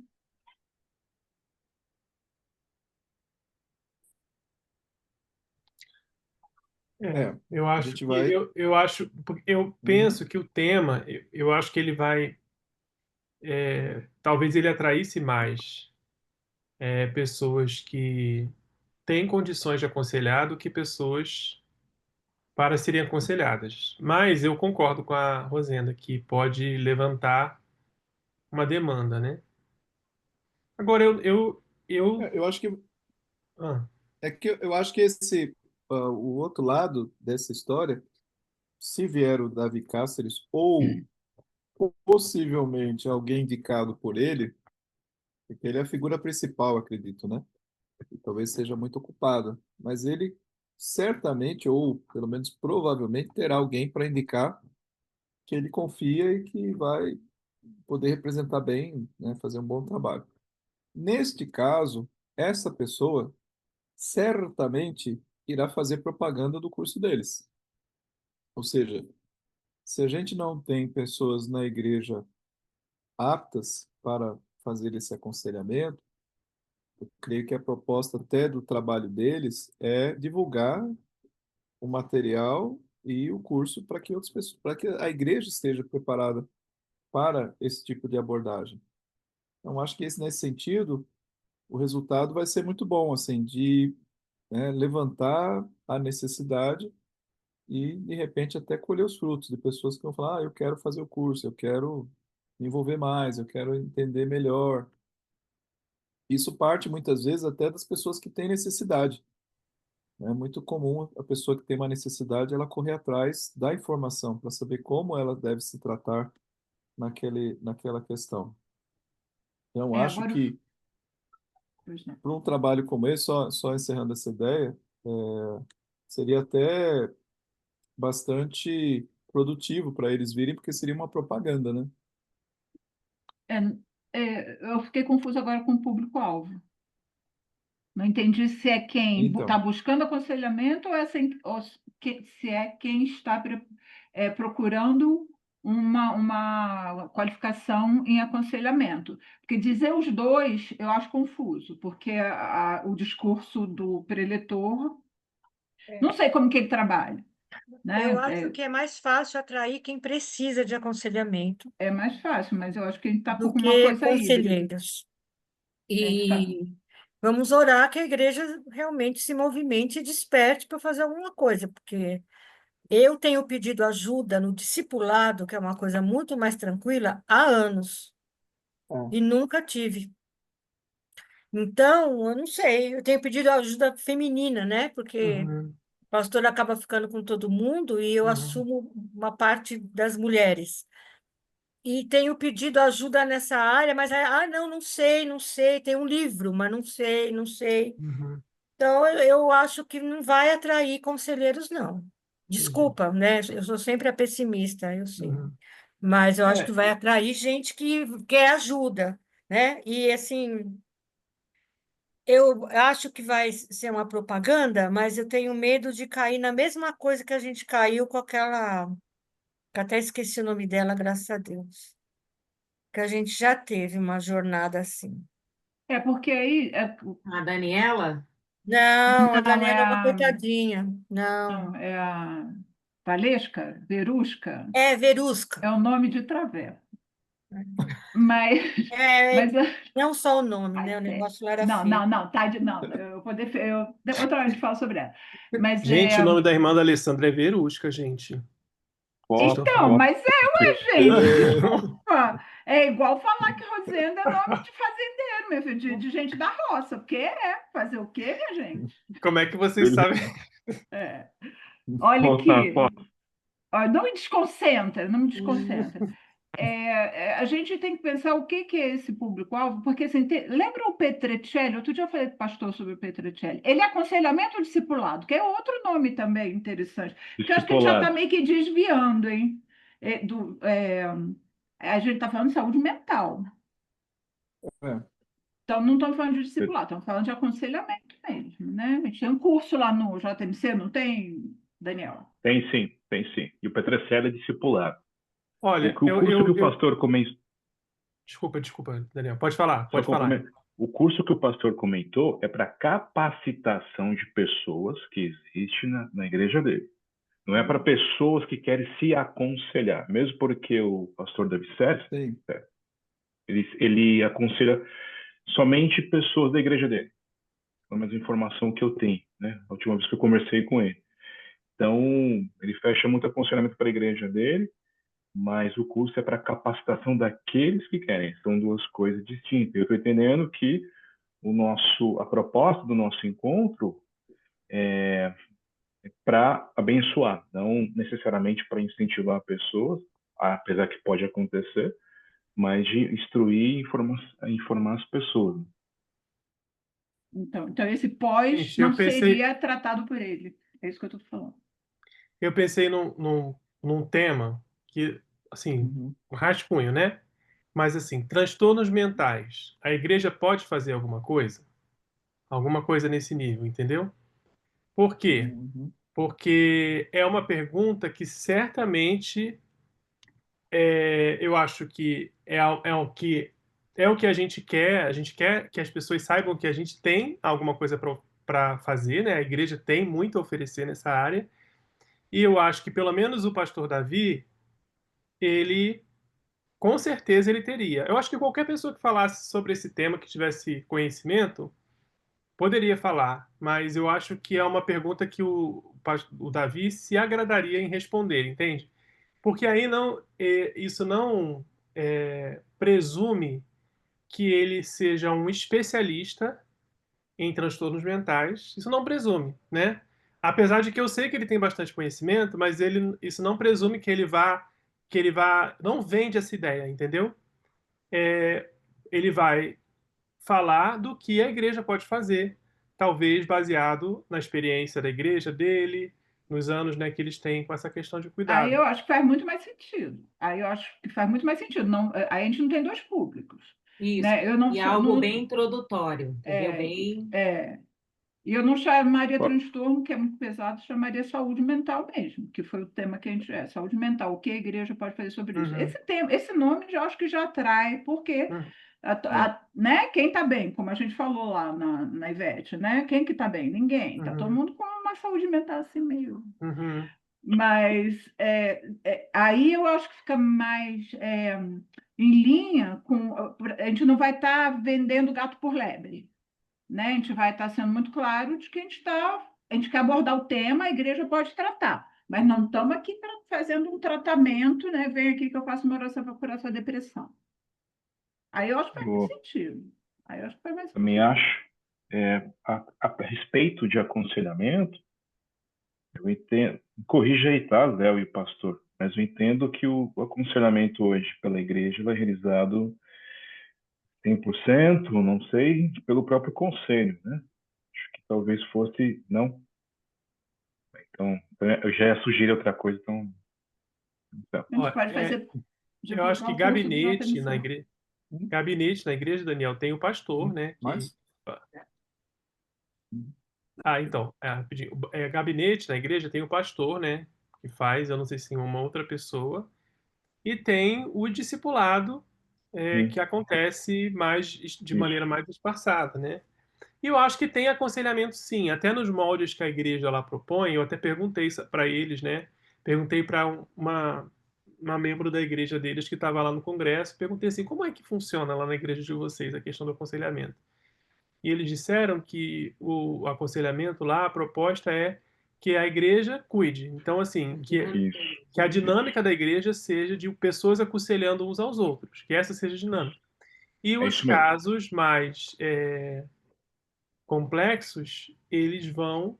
Eu a acho gente que vai. eu penso que o tema, eu acho que ele vai, talvez ele atraísse mais pessoas que têm condições de aconselhar do que pessoas para serem aconselhadas. Mas eu concordo com a Rosenda que pode levantar uma demanda, né? Agora Eu acho que ah, eu acho que o outro lado dessa história, se vier o Davi Cáceres ou possivelmente alguém indicado por ele, porque ele é a figura principal, acredito, né? E talvez seja muito ocupado, mas ele certamente, ou pelo menos provavelmente, terá alguém para indicar que ele confia e que vai poder representar bem, né, fazer um bom trabalho. Neste caso, essa pessoa certamente irá fazer propaganda do curso deles. Ou seja, se a gente não tem pessoas na igreja aptas para fazer esse aconselhamento, eu creio que a proposta até do trabalho deles é divulgar o material e o curso para que outras pessoas, para que a igreja esteja preparada para esse tipo de abordagem. Então, acho que nesse sentido, o resultado vai ser muito bom, assim, de, né, levantar a necessidade e, de repente, até colher os frutos de pessoas que vão falar, eu quero fazer o curso, eu quero me envolver mais, eu quero entender melhor. Isso parte, muitas vezes, até das pessoas que têm necessidade. É muito comum a pessoa que tem uma necessidade, ela correr atrás da informação para saber como ela deve se tratar naquela questão. Então, acho Agora, que pois não. para um trabalho como esse, só encerrando essa ideia, seria até bastante produtivo para eles virem, porque seria uma propaganda, né? Eu fiquei confusa agora com o público-alvo. Não entendi se é quem está Então, buscando aconselhamento ou se é quem está procurando uma qualificação em aconselhamento. Porque dizer os dois eu acho confuso, porque o discurso do preletor, não sei como que ele trabalha, né? Eu acho que é mais fácil atrair quem precisa de aconselhamento É mais fácil, mas eu acho que a gente está do por uma que coisa híbrida. conselheiros. A gente tá- E vamos orar que a igreja realmente se movimente e desperte para fazer alguma coisa, porque eu tenho pedido ajuda no discipulado, que é uma coisa muito mais tranquila, há anos, é, e nunca tive. Então, eu não sei, eu tenho pedido ajuda feminina, né? Porque uhum, o pastor acaba ficando com todo mundo e eu uhum, assumo uma parte das mulheres. E tenho pedido ajuda nessa área, mas, não, não sei, não sei, tem um livro, mas não sei, não sei. uhum, Então, eu acho que não vai atrair conselheiros, não. entendi. Desculpa, né? Eu sou sempre a pessimista, eu sei. Uhum, Mas eu acho que é, vai atrair gente que quer ajuda, né? E, assim, eu acho que vai ser uma propaganda, mas eu tenho medo de cair na mesma coisa que a gente caiu com aquela, que até esqueci o nome dela, graças a Deus, que a gente já teve uma jornada assim. porque aí A Daniela? Não, a não é Daniela é uma a, coitadinha. Não. não, é a Valesca, Verusca, É, Verusca. é o nome de Travessa. Mas, É, mas não só o nome, né? O negócio era não, feio. não, não, tá, não, outra hora a gente fala sobre ela. Mas Gente, o nome da irmã da Alessandra é Verusca, gente. Vocês estão então, falando. mas gente, desculpa. É igual falar que Rosenda é nome de fazendeiro, meu filho, de gente da roça, porque fazer o quê, minha gente? Como é que vocês sabem? É. Olha aqui, ó, não me desconcentra, não me desconcentra. A gente tem que pensar o que é esse público-alvo, porque assim, lembra o Petruccelli? Outro dia eu falei com o pastor sobre o Petruccelli. Ele é aconselhamento ou discipulado, que é outro nome também interessante. Que eu acho que a gente já está meio que desviando, hein? A gente está falando de saúde mental. É. Então, não estamos falando de discipulado, estamos falando de aconselhamento mesmo, né? A gente tem um curso lá no JMC, não tem, Daniel? Tem sim, tem sim. E o Petruccelli é discipulado. Olha, O curso que o pastor comentou. Desculpa, Daniel. Pode falar, pode falar. O curso que o pastor comentou é para capacitação de pessoas que existe na igreja dele. Não é para pessoas que querem se aconselhar. Mesmo porque o pastor Davi Sérgio, ele aconselha somente pessoas da igreja dele. Pelo menos a informação que eu tenho, né? A última vez que eu conversei com ele. Então, ele fecha muito aconselhamento para a igreja dele, mas o curso é para capacitação daqueles que querem. São duas coisas distintas. Eu estou entendendo que a proposta do nosso encontro é para abençoar, não necessariamente para incentivar pessoas, apesar que pode acontecer, mas de instruir e informar as pessoas. Então esse pós não seria tratado por ele. É isso que eu estou falando. Eu pensei num tema que, assim, um rascunho, né? Mas, assim, transtornos mentais. A igreja pode fazer alguma coisa? Alguma coisa nesse nível, entendeu? Por quê? Porque é uma pergunta que certamente eu acho que é o que a gente quer. A gente quer que as pessoas saibam que a gente tem alguma coisa para fazer, né? A igreja tem muito a oferecer nessa área. E eu acho que pelo menos o pastor Davi, ele, com certeza, ele teria. Eu acho que qualquer pessoa que falasse sobre esse tema, que tivesse conhecimento, poderia falar, mas eu acho que é uma pergunta que o Davi se agradaria em responder, entende? Porque aí isso não presume que ele seja um especialista em transtornos mentais. Isso não presume, né? Apesar de que eu sei que ele tem bastante conhecimento, mas isso não presume que ele vá, não vende essa ideia, entendeu? Ele vai falar do que a igreja pode fazer, talvez baseado na experiência da igreja dele, nos anos, né, que eles têm com essa questão de cuidado. Aí eu acho que faz muito mais sentido. Aí eu acho que faz muito mais sentido. Não, aí a gente não tem dois públicos. Isso. Né? E algo bem introdutório, entendeu? E eu não chamaria transtorno, que é muito pesado, chamaria saúde mental mesmo, que foi o tema que a gente saúde mental, o que a igreja pode fazer sobre isso. Esse nome eu acho que já atrai, porque né? Quem está bem, como a gente falou lá na Ivete, né? Quem que está bem? Ninguém. Está todo mundo com uma saúde mental assim meio. Mas aí eu acho que fica mais em linha com. A gente não vai estar vendendo gato por lebre. Né? A gente vai estar sendo muito claro de que a gente quer abordar o tema, a igreja pode tratar, mas não estamos aqui fazendo um tratamento, né? Vem aqui que eu faço uma oração para curar sua depressão. Aí eu acho que faz mais sentido. Também acho. A respeito de aconselhamento, eu entendo, corrija aí, tá, Léo e pastor, mas eu entendo que o aconselhamento hoje pela igreja é realizado 100%, não sei, pelo próprio conselho, né? Acho que talvez fosse, não? Então eu já ia sugerir outra coisa, então... A gente pode fazer... Eu acho que gabinete na igreja, Daniel, tem o pastor, né? Então, rapidinho. Gabinete na igreja tem o pastor, né? Que faz, eu não sei se uma outra pessoa. E tem o discipulado, que acontece de maneira mais espaçada, né? E eu acho que tem aconselhamento, sim. Até nos moldes que a igreja lá propõe, eu até perguntei para eles, né? Perguntei para uma membro da igreja deles que estava lá no congresso, perguntei assim, como é que funciona lá na igreja de vocês a questão do aconselhamento? E eles disseram que o aconselhamento lá, a proposta é que a igreja cuide. Então, assim, Isso. que a dinâmica da igreja seja de pessoas aconselhando uns aos outros, que essa seja a dinâmica. E É os isso mesmo. casos mais complexos, eles vão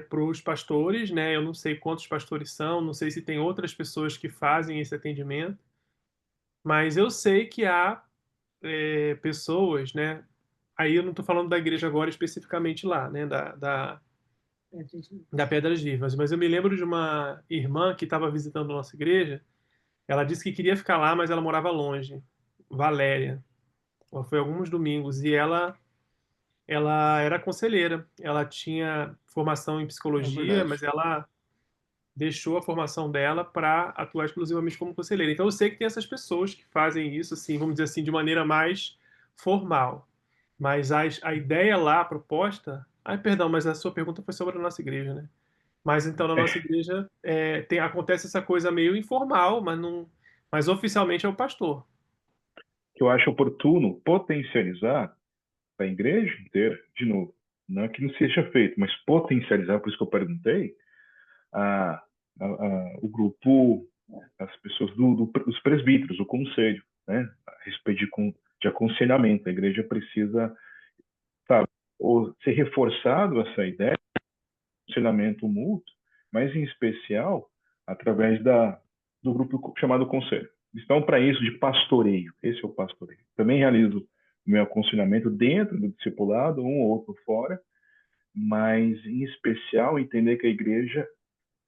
para os pastores, né? Eu não sei quantos pastores são, não sei se tem outras pessoas que fazem esse atendimento, mas eu sei que há pessoas, né? Aí eu não estou falando da igreja agora especificamente lá, né? Da Pedras Vivas, mas eu me lembro de uma irmã que estava visitando a nossa igreja. Ela disse que queria ficar lá, mas ela morava longe. Valéria. Ela foi alguns domingos e ela era conselheira. Ela tinha formação em É psicologia, mas verdade. ela deixou a formação dela para atuar exclusivamente como conselheira. Então eu sei que tem essas pessoas que fazem isso, assim, vamos dizer assim, de maneira mais formal. Mas a ideia lá, a proposta. Ai, perdão, mas a sua pergunta foi sobre a nossa igreja, né? Mas então na nossa igreja acontece essa coisa meio informal, mas oficialmente é o pastor. Que eu acho oportuno potencializar a igreja inteira, de novo, não é que não seja feito, mas potencializar, por isso que eu perguntei, o grupo, as pessoas dos presbíteros, o conselho, né, a respeito de aconselhamento. A igreja precisa, sabe, ou ser reforçado essa ideia de aconselhamento mútuo, mas em especial através do grupo chamado conselho. Então, para isso, de pastoreio, esse é o pastoreio. Também realizo o meu aconselhamento dentro do discipulado, um ou outro fora, mas em especial entender que a igreja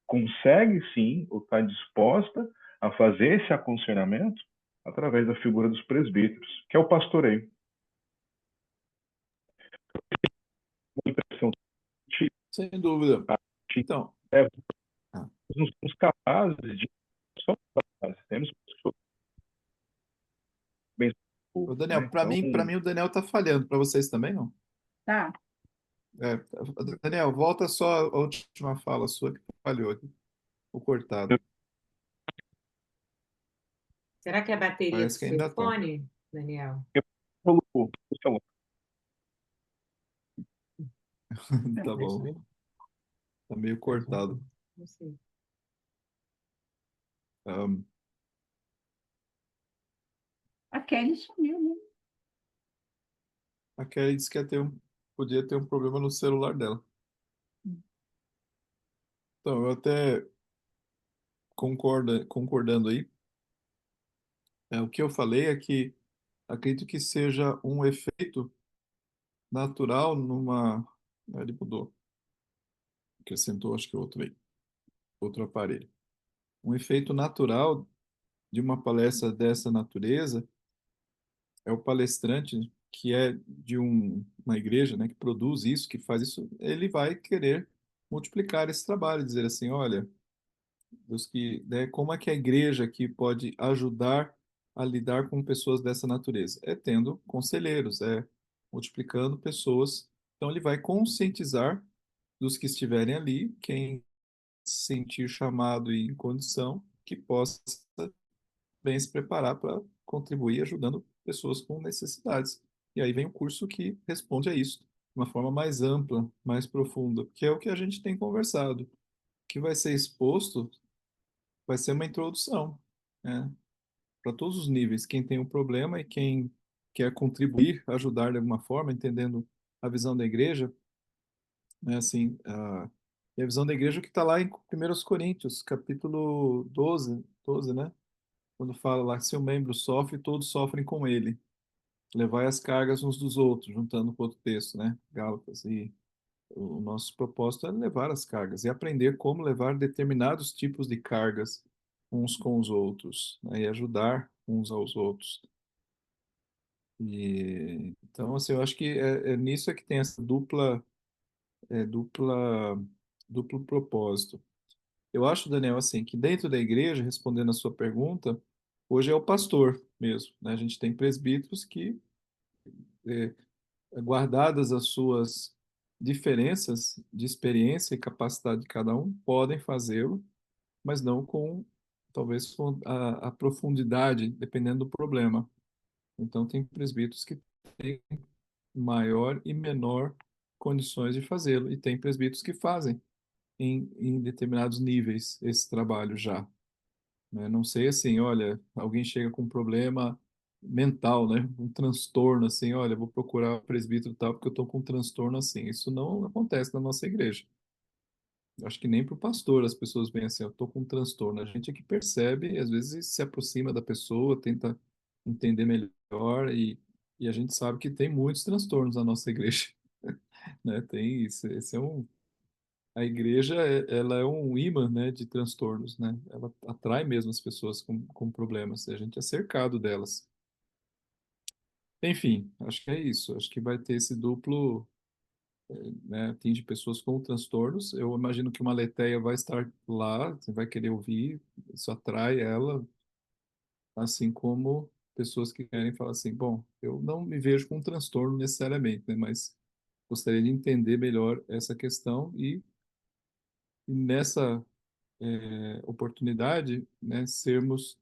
consegue sim, ou está disposta a fazer esse aconselhamento através da figura dos presbíteros, que é o pastoreio. Uma impressão que Sem dúvida. Então, é, ah, não somos capazes de. Somos capazes, temos pessoas bem. ô, Daniel, Né? para Então, mim o Daniel tá falhando. Para vocês também, não? Tá. É, Daniel, volta só a última fala sua que falhou aqui. O cortado. Será que é a bateria do Parece que seu ainda tá. fone, Daniel? falou. Tá bom. Tá meio cortado. Não sei. Ahn, A Kelly sumiu, né? a Kelly disse que podia ter um problema no celular dela. Então, eu até concordando aí. O que eu falei é que acredito que seja um efeito natural numa. Ele mudou. Acrescentou, acho que outro aparelho. Um efeito natural de uma palestra dessa natureza é o palestrante que é de uma igreja, né, que produz isso, que faz isso, ele vai querer multiplicar esse trabalho, dizer assim, olha, né, como é que a igreja aqui pode ajudar a lidar com pessoas dessa natureza? É tendo conselheiros, é multiplicando pessoas. Então ele vai conscientizar dos que estiverem ali, quem se sentir chamado e em condição, que possa bem se preparar para contribuir ajudando pessoas com necessidades. E aí vem o curso que responde a isso, de uma forma mais ampla, mais profunda, que é o que a gente tem conversado. O que vai ser exposto vai ser uma introdução, né, para todos os níveis, quem tem um problema e quem quer contribuir, ajudar de alguma forma, entendendo a visão da igreja, né, assim, e a visão da igreja que está lá em 1 Coríntios, capítulo 12, né? Quando fala lá que se um membro sofre, todos sofrem com ele. Levai as cargas uns dos outros, juntando com outro texto, né? Gálatas. E o nosso propósito é levar as cargas e aprender como levar determinados tipos de cargas uns com os outros, né? E ajudar uns aos outros. E então, assim, eu acho que é nisso é que tem essa duplo propósito. Eu acho, Daniel, assim, que dentro da igreja, respondendo a sua pergunta, hoje é o pastor mesmo, né? A gente tem presbíteros que, eh, guardadas as suas diferenças de experiência e capacidade de cada um, podem fazê-lo, mas não com talvez com a profundidade, dependendo do problema. Então, tem presbíteros que têm maior e menor condições de fazê-lo, e tem presbíteros que fazem em determinados níveis esse trabalho já, né? Não sei assim, olha, alguém chega com um problema mental, né? Um transtorno assim, olha, vou procurar o presbítero tal porque eu estou com um transtorno assim. Isso não acontece na nossa igreja. Acho que nem para o pastor as pessoas veem assim, eu estou com um transtorno. A gente é que percebe, e às vezes se aproxima da pessoa, tenta entender melhor, e a gente sabe que tem muitos transtornos na nossa igreja, né? Tem isso, esse é um, a igreja, ela é um imã, né, de transtornos, né? Ela atrai mesmo as pessoas com problemas, e a gente é cercado delas. Enfim, acho que é isso. Acho que vai ter esse duplo, né, atinge pessoas com transtornos. Eu imagino que uma Leteia vai estar lá, você vai querer ouvir, isso atrai ela, assim como pessoas que querem falar assim, bom, eu não me vejo com um transtorno necessariamente, né, mas gostaria de entender melhor essa questão e nessa oportunidade, né, sermos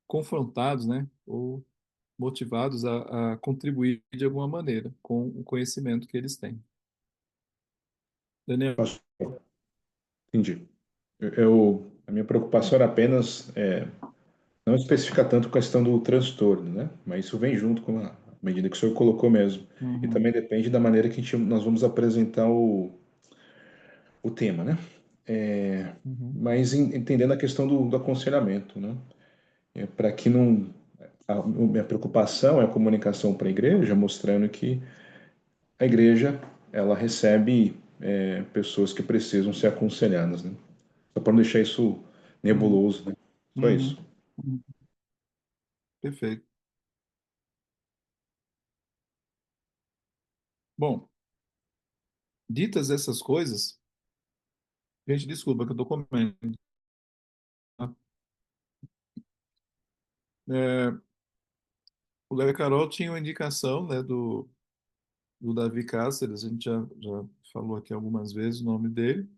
confrontados, né, ou motivados a contribuir de alguma maneira com o conhecimento que eles têm. Daniel? Entendi. A minha preocupação era apenas não especificar tanto a questão do transtorno, né? Mas isso vem junto com a medida que o senhor colocou mesmo. E Uhum, também depende da maneira que nós vamos apresentar o tema, né? uhum, Mas entendendo a questão do aconselhamento, né? Para que não... A minha preocupação é a comunicação para a igreja, mostrando que a igreja, ela recebe pessoas que precisam ser aconselhadas, né? Só para não deixar isso uhum, nebuloso, né? Só uhum, isso. uhum. Perfeito. Bom, ditas essas coisas, gente, desculpa que eu estou comendo, tá? É, o Léo e a Carol tinham indicação, né, do Davi Cáceres, a gente já falou aqui algumas vezes o nome dele,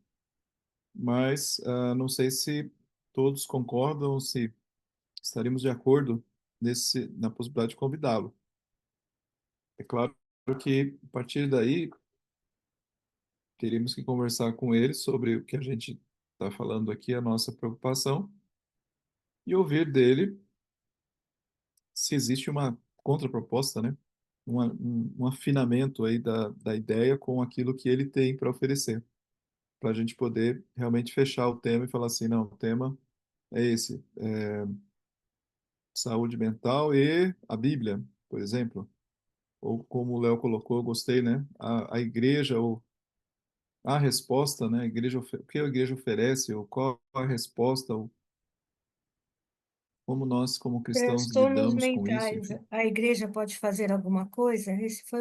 mas não sei se todos concordam, se estaríamos de acordo na possibilidade de convidá-lo. É claro que, a partir daí, teríamos que conversar com ele sobre o que a gente está falando aqui, a nossa preocupação, e ouvir dele se existe uma contraproposta, né? Um afinamento aí da ideia com aquilo que ele tem para oferecer, para a gente poder realmente fechar o tema e falar assim, não, o tema é esse, saúde mental e a Bíblia, por exemplo. Ou como o Léo colocou, eu gostei, né? A igreja, ou a resposta, né? A igreja, o que a igreja oferece, ou qual a resposta, ou como nós, como cristãos, Transtornos lidamos com isso, mentais, enfim. a igreja pode fazer alguma coisa? Esse foi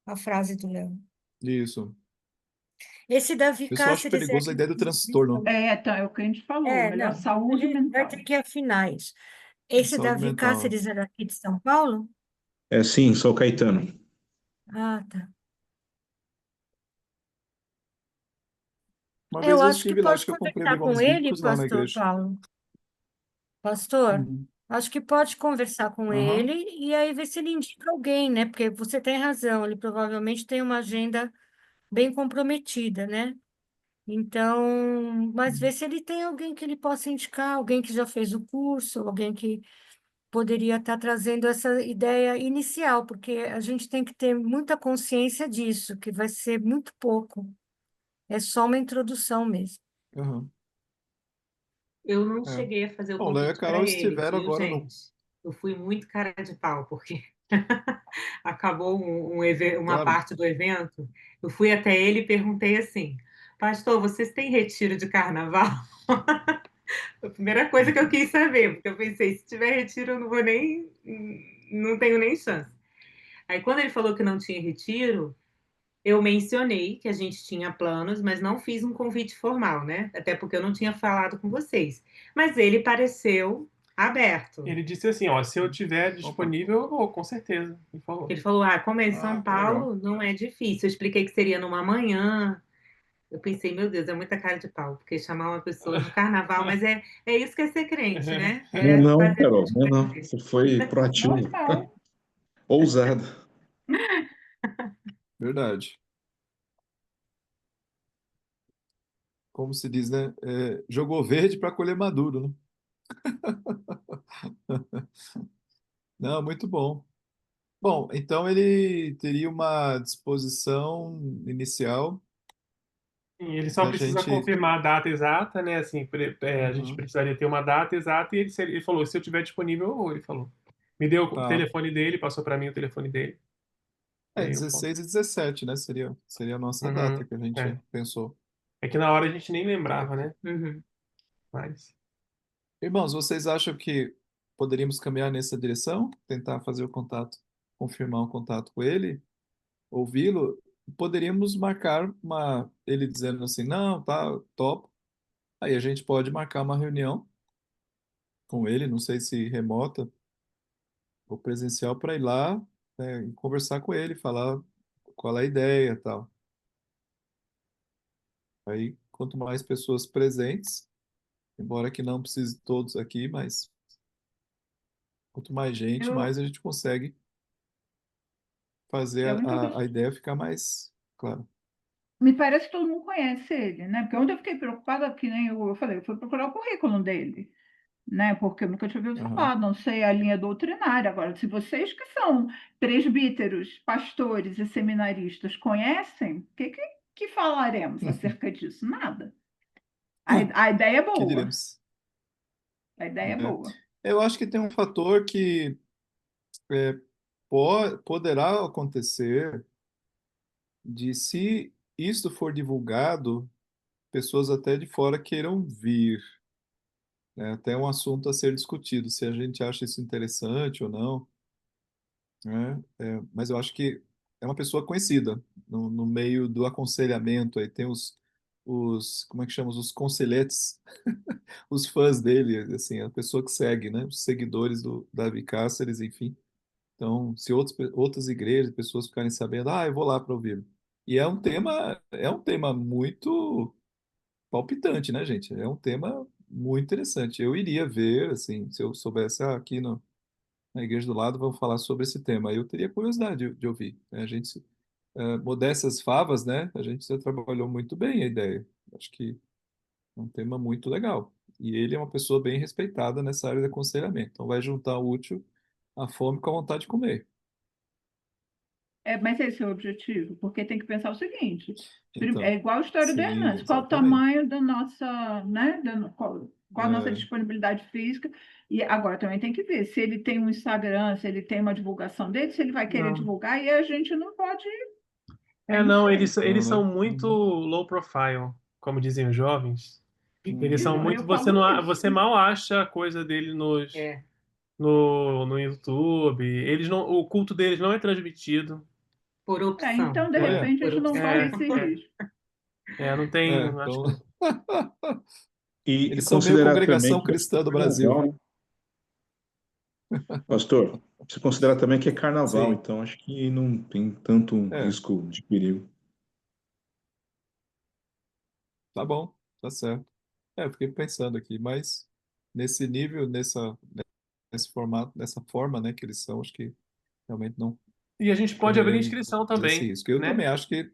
a frase do Léo. Isso. Esse O Davi pessoal acha Cáceres é... perigoso a ideia do transtorno, Então, é o que a gente falou, melhor Não, a saúde gente vai ter mental. que afinar isso. de Esse saúde Davi mental. Cáceres é daqui de São Paulo? Sim, sou Caetano. Ah, tá. Uma Eu vez eu acho que estive lá, acho pode que eu comprei conversar com livros ele, bíblicos lá na pastor igreja. Paulo. Pastor, Uhum. acho que pode conversar com Aham. ele e aí ver se ele indica alguém, né? Porque você tem razão, ele provavelmente tem uma agenda bem comprometida, né? Então, mas ver se ele tem alguém que ele possa indicar, alguém que já fez o curso, alguém que poderia estar trazendo essa ideia inicial, porque a gente tem que ter muita consciência disso, que vai ser muito pouco, é só uma introdução mesmo. Aham. Eu não É. cheguei a fazer o Bom, Léo e a convite para Carol ele, estiveram viu, agora no. gente? Eu fui muito cara de pau, porque acabou uma Claro. parte do evento. Eu fui até ele e perguntei assim: Pastor, vocês têm retiro de carnaval? Foi a primeira coisa que eu quis saber, porque eu pensei: se tiver retiro, eu não vou nem. Não tenho nem chance. Aí, quando ele falou que não tinha retiro, eu mencionei que a gente tinha planos, mas não fiz um convite formal, né? Até porque eu não tinha falado com vocês. Mas ele pareceu aberto. Ele disse assim, ó, se eu tiver Opa. disponível, eu vou, com certeza. Ele falou. Ele falou, como é em São Que legal. Paulo, não é difícil. Eu expliquei que seria numa manhã. Eu pensei, meu Deus, é muita cara de pau, porque chamar uma pessoa no carnaval, mas é isso que é ser crente, né? Não, É não, fazer Carol, não, não. Você foi proativo, Normal. ousado. Verdade. Como se diz, né? Jogou verde para colher maduro, né? Não, muito bom. Bom, então ele teria uma disposição inicial Sim, ele só da precisa gente. confirmar a data exata, né? Assim, a gente Uhum. precisaria ter uma data exata e ele falou, se eu tiver disponível, eu vou, ele falou. Me deu o Tá. telefone dele, passou para mim o telefone dele. E aí eu posso. 16 e 17, né? Seria a nossa data Uhum, que a gente é. pensou. É que na hora a gente nem lembrava, né? Uhum. Mas. Irmãos, vocês acham que poderíamos caminhar nessa direção? Tentar fazer o contato, confirmar o contato com ele, ouvi-lo? Poderíamos marcar ele dizendo assim, não, tá, top. Aí a gente pode marcar uma reunião com ele, não sei se remota ou presencial, para ir lá, né, e conversar com ele, falar qual é a ideia e tal. Aí, quanto mais pessoas presentes, embora que não precise todos aqui, mas quanto mais gente, Eu, mais a gente consegue fazer a única a coisa. ideia ficar mais clara. Me parece que todo mundo conhece ele, né? Porque ontem eu fiquei preocupada, que nem eu falei, eu fui procurar o currículo dele, né? Porque eu nunca tinha ouvido Aham. falar, não sei a linha doutrinária. Agora, se vocês que são presbíteros, pastores e seminaristas conhecem, que falaremos acerca disso? Nada. A ideia é Que boa. diremos? A ideia é É. boa. Eu acho que tem um fator que é, poderá acontecer de se isto for divulgado, pessoas até de fora queiram vir, né? Até um assunto a ser discutido, se a gente acha isso interessante ou não, né? Mas eu acho que é uma pessoa conhecida no meio do aconselhamento, aí tem como é que chama? Os conselhetes, os fãs dele, assim, a pessoa que segue, né? Os seguidores do Davi Cáceres, enfim. Então, se outras igrejas, pessoas ficarem sabendo, eu vou lá para ouvir. E é um tema muito palpitante, né, gente? É um tema muito interessante. Eu iria ver, assim, se eu soubesse, aqui na igreja do lado vão falar sobre esse tema. Aí eu teria curiosidade de ouvir, né? A gente, modéstias favas, né? A gente já trabalhou muito bem a ideia. Acho que é um tema muito legal. E ele é uma pessoa bem respeitada nessa área de aconselhamento. Então vai juntar o útil à fome com a vontade de comer. Mas esse é o objetivo, porque tem que pensar o seguinte: é Então, igual a história do sim, Hernandes, qual o exatamente. tamanho da nossa, né, qual a nossa É, disponibilidade física, e agora também tem que ver se ele tem um Instagram, se ele tem uma divulgação dele, se ele vai querer Não. divulgar, e a gente não pode, É, não não, sei. eles não, são né? muito Uhum, low profile, como dizem os jovens. Eles uhum. são muito. Eu falo isso. Você mal acha coisa dele É. no YouTube. Eles não, o culto deles não é transmitido. Por opção. Então, de Olha, repente, a Por gente não opção. corre É, esse é, risco. não tem. Acho Então, que E eles são meio considerar também congregação que é cristã do Brasil. carnaval, né? Pastor, você considera também que é carnaval, Sim, então acho que não tem tanto é, risco de perigo. tá bom, tá certo. Eu fiquei pensando aqui, mas nesse nível, nesse formato, nessa forma, né, que eles são, acho que realmente não e a gente pode abrir correremos inscrição esse também, risco. Eu né? também acho que,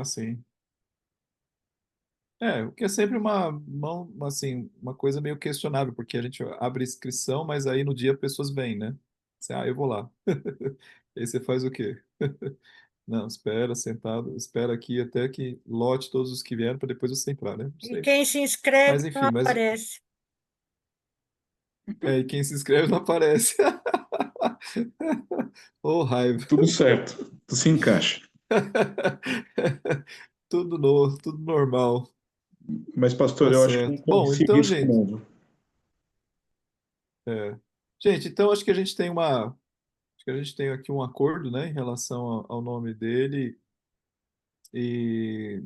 sim. O que é sempre assim, uma coisa meio questionável, porque a gente abre inscrição, mas aí no dia pessoas vêm, né? Você, eu vou lá. Aí você faz o quê? Não, espera, sentado, espera aqui até que lote todos os que vieram para depois você entrar, né? Não E sei. quem se inscreve Mas não enfim, aparece. e quem se inscreve não aparece. Ô, raiva. Tudo certo, tudo se encaixa. Tudo novo, tudo normal. Mas, pastor, Tá eu acho que não certo. corre Bom, esse então, risco, gente, não. Viu? é, gente, então acho que a gente tem acho que a gente tem aqui um acordo, né, em relação ao nome dele e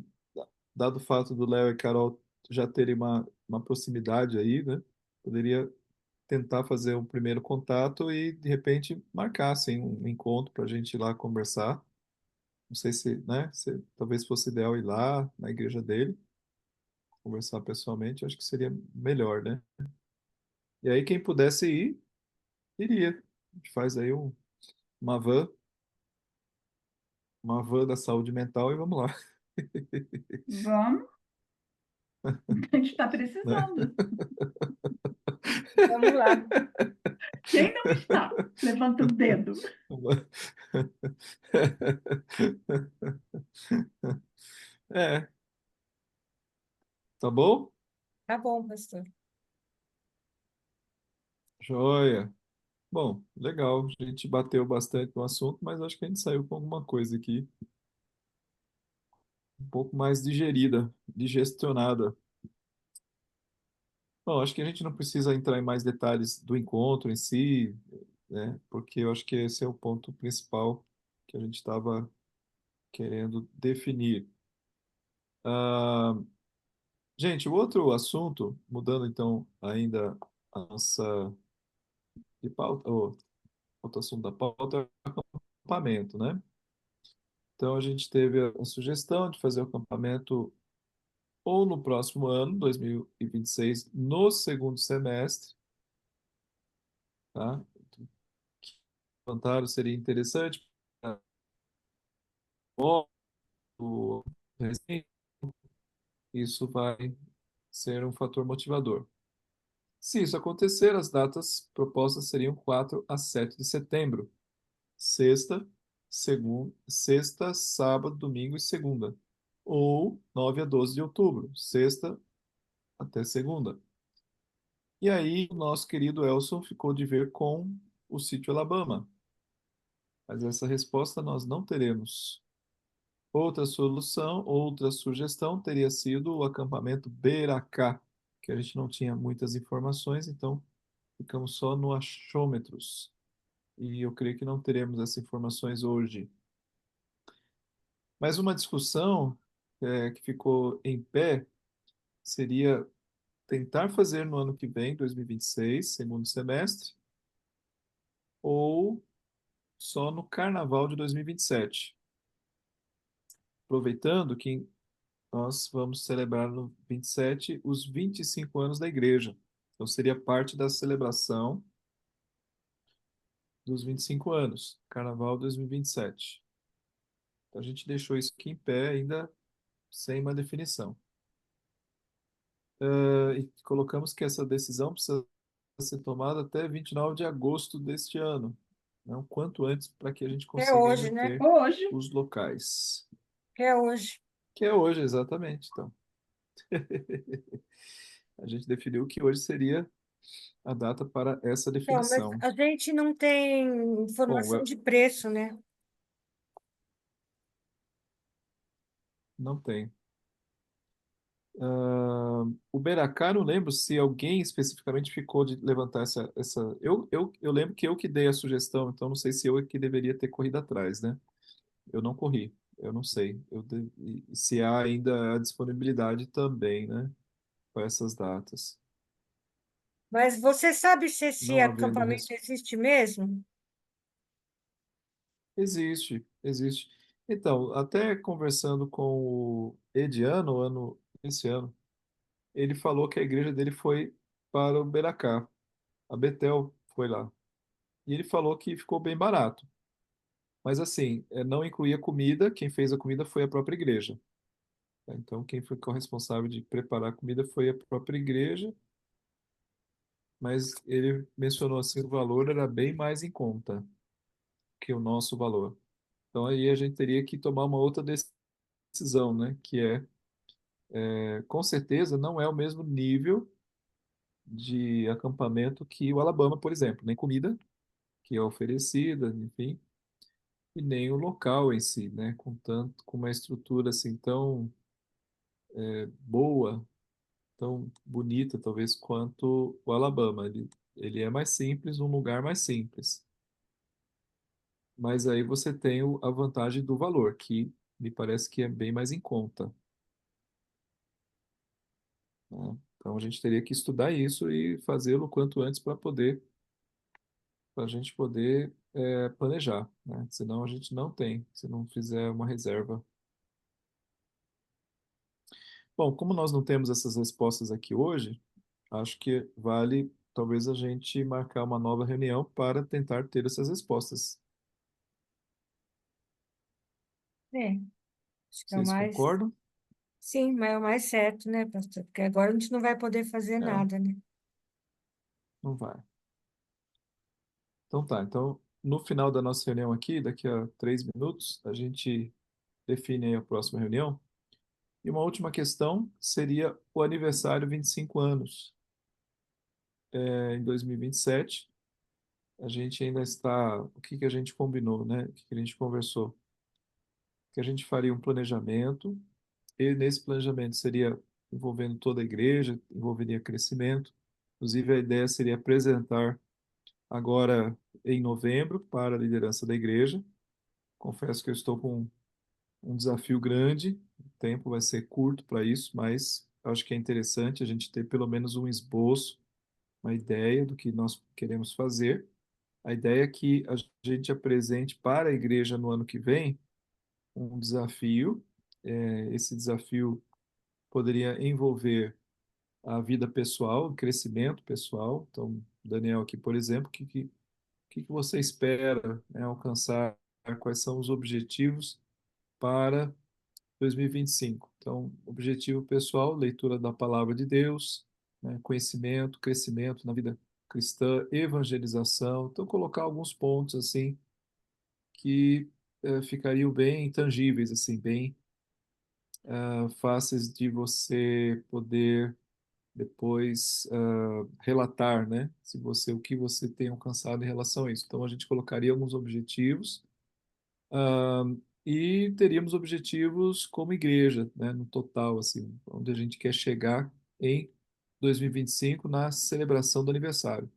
dado o fato do Léo e Carol já terem uma proximidade aí, né, poderia tentar fazer um primeiro contato e de repente marcar assim um encontro para a gente ir lá conversar, Não sei se, né, talvez fosse ideal ir lá na igreja dele, conversar pessoalmente, acho que seria melhor, né? E aí quem pudesse ir, iria. A gente faz aí uma van, uma van da saúde mental e vamos lá, Vamos, a gente está né? precisando. Vamos lá. Quem não está? Levanta o dedo. É, tá bom? Tá bom, pastor. Joia. Bom, legal. A gente bateu bastante no assunto, mas acho que a gente saiu com alguma coisa aqui um pouco mais digerida, digestionada. Bom, acho que a gente não precisa entrar em mais detalhes do encontro em si, né? Porque eu acho que esse é o ponto principal que a gente estava querendo definir. Ah, gente, o outro assunto, mudando então ainda a nossa de pauta, o outro assunto da pauta é o acampamento, né? Então a gente teve a sugestão de fazer o acampamento ou no próximo ano, 2026, no segundo semestre, tá? Levantaram seria interessante. O- Isso vai ser um fator motivador. Se isso acontecer, as datas propostas seriam 4 a 7 de setembro, sexta, sexta, sábado, domingo e segunda, ou 9 a 12 de outubro, sexta até segunda. E aí, o nosso querido Elson ficou de ver com o sítio Alabama, mas essa resposta nós não teremos. Outra solução, outra sugestão teria sido o acampamento Beracá, que a gente não tinha muitas informações, então ficamos só no achômetros. E eu creio que não teremos essas informações hoje. Mas uma discussão que ficou em pé seria tentar fazer no ano que vem, 2026, segundo semestre, ou só no carnaval de 2027. Aproveitando que nós vamos celebrar no 27 os 25 anos da igreja. Então seria parte da celebração dos 25 anos, Carnaval 2027. Então a gente deixou isso aqui em pé ainda sem uma definição. E colocamos que essa decisão precisa ser tomada até 29 de agosto deste ano, não quanto antes, para que a gente É consiga hoje, ainda né? ter Hoje, os locais. É hoje. Que é hoje, exatamente. Então, a gente definiu que hoje seria a data para essa Então, mas definição. a gente não tem Bom, informação de preço, né? não tem. O Beracá, não lembro se alguém especificamente ficou de levantar essa. Eu lembro que eu que dei a sugestão, então não sei se eu é que deveria ter corrido atrás, né? Eu não corri, eu não sei. E se há ainda a disponibilidade também, né? Para essas datas. Mas você sabe se esse Não havendo. acampamento existe mesmo? Existe, existe. Então, até conversando com o Ediano, esse ano, ele falou que a igreja dele foi para o Beracá. A Betel foi lá. E ele falou que ficou bem barato. Mas assim, não incluía comida, quem fez a comida foi a própria igreja. Então, quem foi responsável de preparar a comida foi a própria igreja, mas ele mencionou assim, o valor era bem mais em conta que o nosso valor. Então, aí a gente teria que tomar uma outra decisão, né? Que com certeza, não é o mesmo nível de acampamento que o Alabama, por exemplo, nem comida que é oferecida, enfim, e nem o local em si, né? Com uma estrutura assim tão boa, tão bonita, talvez, quanto o Alabama. Ele é mais simples, um lugar mais simples. Mas aí você tem a vantagem do valor, que me parece que é bem mais em conta, né? Então a gente teria que estudar isso e fazê-lo quanto antes para a gente poder planejar, né? Senão a gente não tem, se não fizer uma reserva. Bom, como nós não temos essas respostas aqui hoje, acho que vale talvez a gente marcar uma nova reunião para tentar ter essas respostas. É, acho que é o Vocês mais. concordam? Sim, mas é o mais certo, né, pastor? Porque agora a gente não vai poder fazer É, nada, né? não vai. Então tá, então no final da nossa reunião aqui, daqui a 3 minutos, a gente define aí a próxima reunião. E uma última questão seria o aniversário 25 anos. Em 2027, a gente ainda está. O que que a gente combinou, né? O que que a gente conversou? Que a gente faria um planejamento, e nesse planejamento seria envolvendo toda a igreja, envolveria crescimento. Inclusive, a ideia seria apresentar agora em novembro para a liderança da igreja. Confesso que eu estou com um desafio grande, o tempo vai ser curto para isso, mas acho que é interessante a gente ter pelo menos um esboço, uma ideia do que nós queremos fazer. A ideia é que a gente apresente para a igreja no ano que vem um desafio. Esse desafio poderia envolver a vida pessoal, o crescimento pessoal. Então, Daniel aqui, por exemplo, o que que você espera, né, alcançar? Quais são os objetivos para 2025? Então, objetivo pessoal, leitura da palavra de Deus, né, conhecimento, crescimento na vida cristã, evangelização. Então, colocar alguns pontos assim que ficariam bem tangíveis, assim, bem fáceis de você poder depois relatar, né? Se você, o que você tem alcançado em relação a isso. Então, a gente colocaria alguns objetivos ah, e teríamos objetivos como igreja, né? No total, assim, onde a gente quer chegar em 2025 na celebração do aniversário.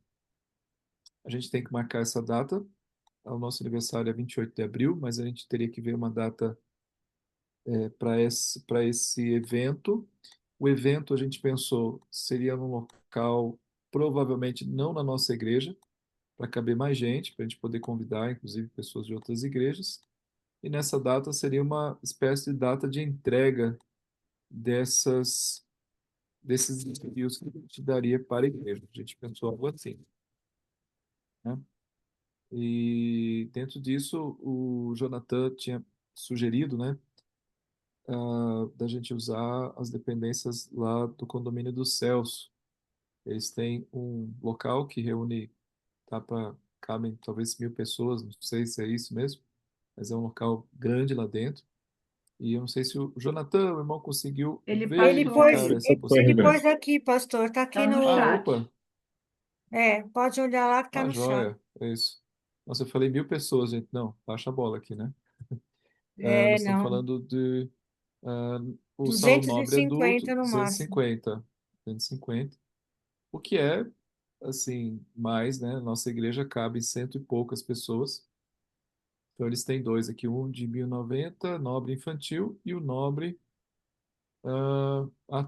A gente tem que marcar essa data. O nosso aniversário é 28 de abril, mas a gente teria que ver uma data para esse evento. O evento, a gente pensou, seria num local, provavelmente não na nossa igreja, para caber mais gente, para a gente poder convidar, inclusive, pessoas de outras igrejas. E nessa data seria uma espécie de data de entrega desses desafios que a gente daria para a igreja. A gente pensou algo assim, né? E dentro disso, o Jonathan tinha sugerido, né, da gente usar as dependências lá do condomínio do Celso. Eles têm um local que reúne, tá para cabem talvez 1.000 pessoas, não sei se é isso mesmo, mas é um local grande lá dentro. E eu não sei se o Jonathan, o irmão, conseguiu Ele Ele passou pôs, verificar aí, essa Foi, ele Reverendo. possibilidade. pôs aqui, pastor, tá aqui está no Ah, no. chat. opa, Pode olhar lá que tá no chat. joia, é isso. Nossa, eu falei 1.000 pessoas, gente. Não, baixa a bola aqui, né? É, Nós estamos não. falando de. ah, o Salão Nobre é do 250 no máximo. 250. 250. O que é, assim, mais, né? Nossa igreja cabe cento e poucas pessoas. Então, eles têm dois aqui: um de 1.090, Nobre Infantil, e o Nobre.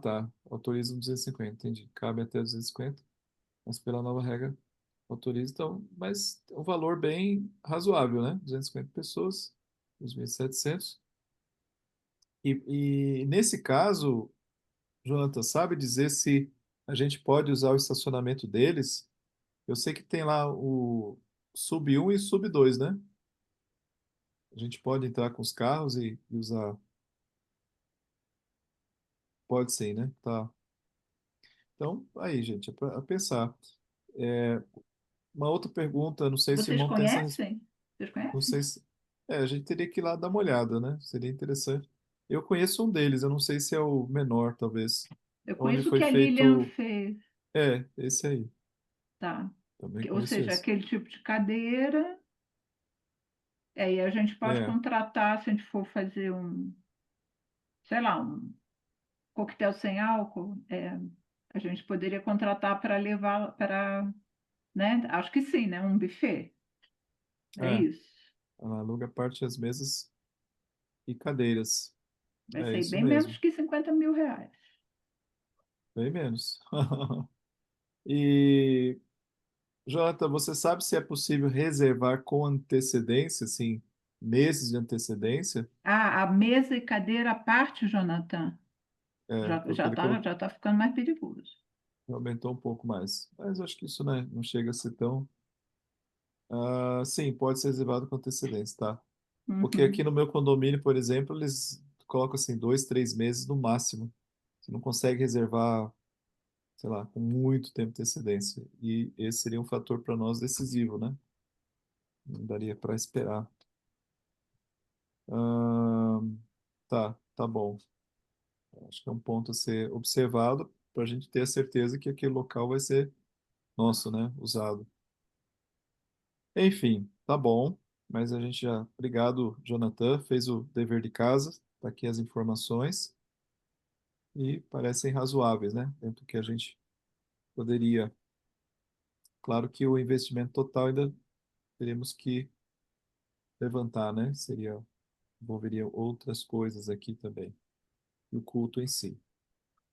Tá. Autoriza 250, entendi. Cabe até 250, mas pela nova regra autoriza. Então, mas é um valor bem razoável, né? 250 pessoas, 2.700. E nesse caso, Jonathan, sabe dizer se a gente pode usar o estacionamento deles? Eu sei que tem lá o sub um e sub 2, né? A gente pode entrar com os carros e usar. Pode sim, né? Tá. Então, aí, gente, é para pensar. É, uma outra pergunta, não sei se o Vocês irmão tem essa. conhecem? Vocês Não conhecem? sei se. A gente teria que ir lá dar uma olhada, né? Seria interessante. Eu conheço um deles, eu não sei se é o menor, talvez. Eu Onde conheço o foi que a Lilian feito. fez, Esse aí. tá? Também Ou conheço seja, esse. aquele tipo de cadeira. E a gente pode É, contratar, se a gente for fazer sei lá, um coquetel sem álcool, a gente poderia contratar para levar para, né? Acho que sim, né? Um buffet. É é. isso. Ela aluga parte das mesas e cadeiras. Vai É sair isso bem menos mesmo. que 50 mil reais. Bem menos. E Jonathan, você sabe se é possível reservar com antecedência, assim, meses de antecedência? Ah, a mesa e cadeira à parte, Jonathan, já Porque já ele tá, já tá ficando mais perigoso. aumentou um pouco mais. Mas eu acho que isso, né, não chega a ser tão. Sim, pode ser reservado com antecedência, tá? Porque aqui Uhum. no meu condomínio, por exemplo, eles colocam assim 2, 3 meses no máximo. Você não consegue reservar, sei lá, com muito tempo de antecedência. E esse seria um fator para nós decisivo, né? Não daria para esperar. Ahn, tá bom. Acho que é um ponto a ser observado para a gente ter a certeza que aquele local vai ser nosso, né? Usado. Enfim, tá bom. Mas a gente já. Obrigado, Jonathan. Fez o dever de casa. Tá aqui as informações. E parecem razoáveis, né? Dentro do que a gente poderia. Claro que o investimento total ainda teremos que levantar, né? Envolveria outras coisas aqui também. E o culto em si.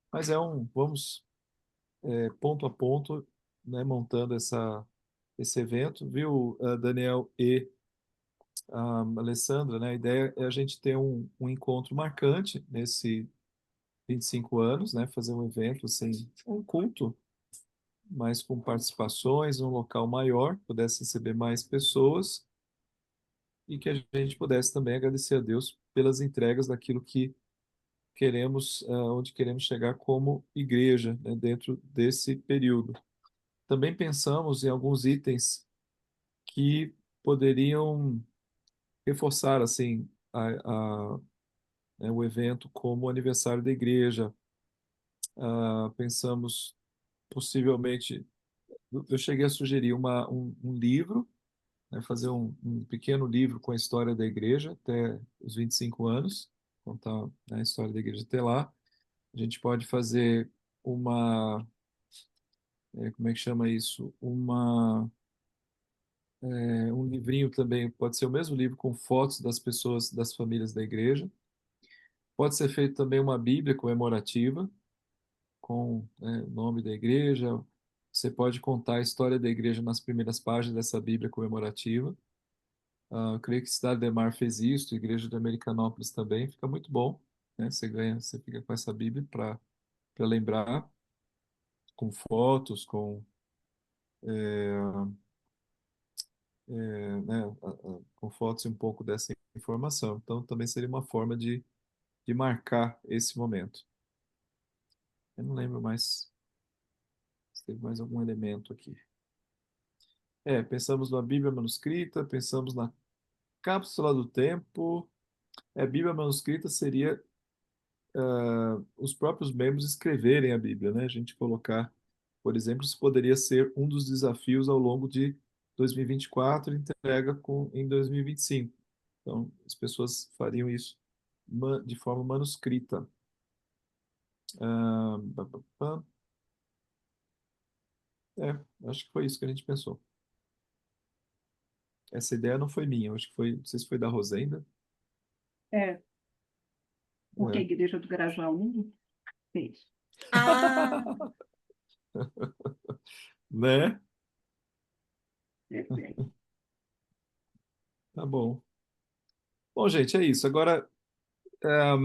Mas vamos ponto a ponto, né? Montando esse evento, viu, Daniel e Alessandra, né? A ideia é a gente ter um encontro marcante nesse 25 anos, né? Fazer um evento, assim, um culto mas com participações, um local maior, pudesse receber mais pessoas e que a gente pudesse também agradecer a Deus pelas entregas daquilo que queremos, onde queremos chegar como igreja, né, dentro desse período. Também pensamos em alguns itens que poderiam reforçar assim né, o evento como o aniversário da igreja. Pensamos possivelmente, eu cheguei a sugerir um livro, né, fazer um pequeno livro com a história da igreja até os 25 anos, contar, né, a história da igreja até lá. A gente pode fazer como é que chama isso? Um livrinho também, pode ser o mesmo livro com fotos das pessoas, das famílias da igreja. Pode ser feito também uma Bíblia comemorativa com, né, o nome da igreja. Você pode contar a história da igreja nas primeiras páginas dessa Bíblia comemorativa. Eu creio que Cidade Ademar fez isso, a Igreja de Americanópolis também, fica muito bom, né? Você fica com essa Bíblia para lembrar, com fotos, né, com fotos e um pouco dessa informação. Então, também seria uma forma de marcar esse momento. Eu não lembro mais se teve mais algum elemento aqui. Pensamos na Bíblia manuscrita, pensamos na cápsula do tempo. Bíblia manuscrita seria os próprios membros escreverem a Bíblia, né? A gente colocar, por exemplo, isso poderia ser um dos desafios ao longo de 2024, entrega em 2025. Então, as pessoas fariam isso de forma manuscrita. Ah, pá, pá, pá. Acho que foi isso que a gente pensou. Essa ideia não foi minha, acho que foi, não sei se foi da Rosenda. É, porque a É. Igreja do Grajaú fez. Ah, Né? Perfeito. Tá bom. Bom, gente, é isso. Agora, ah,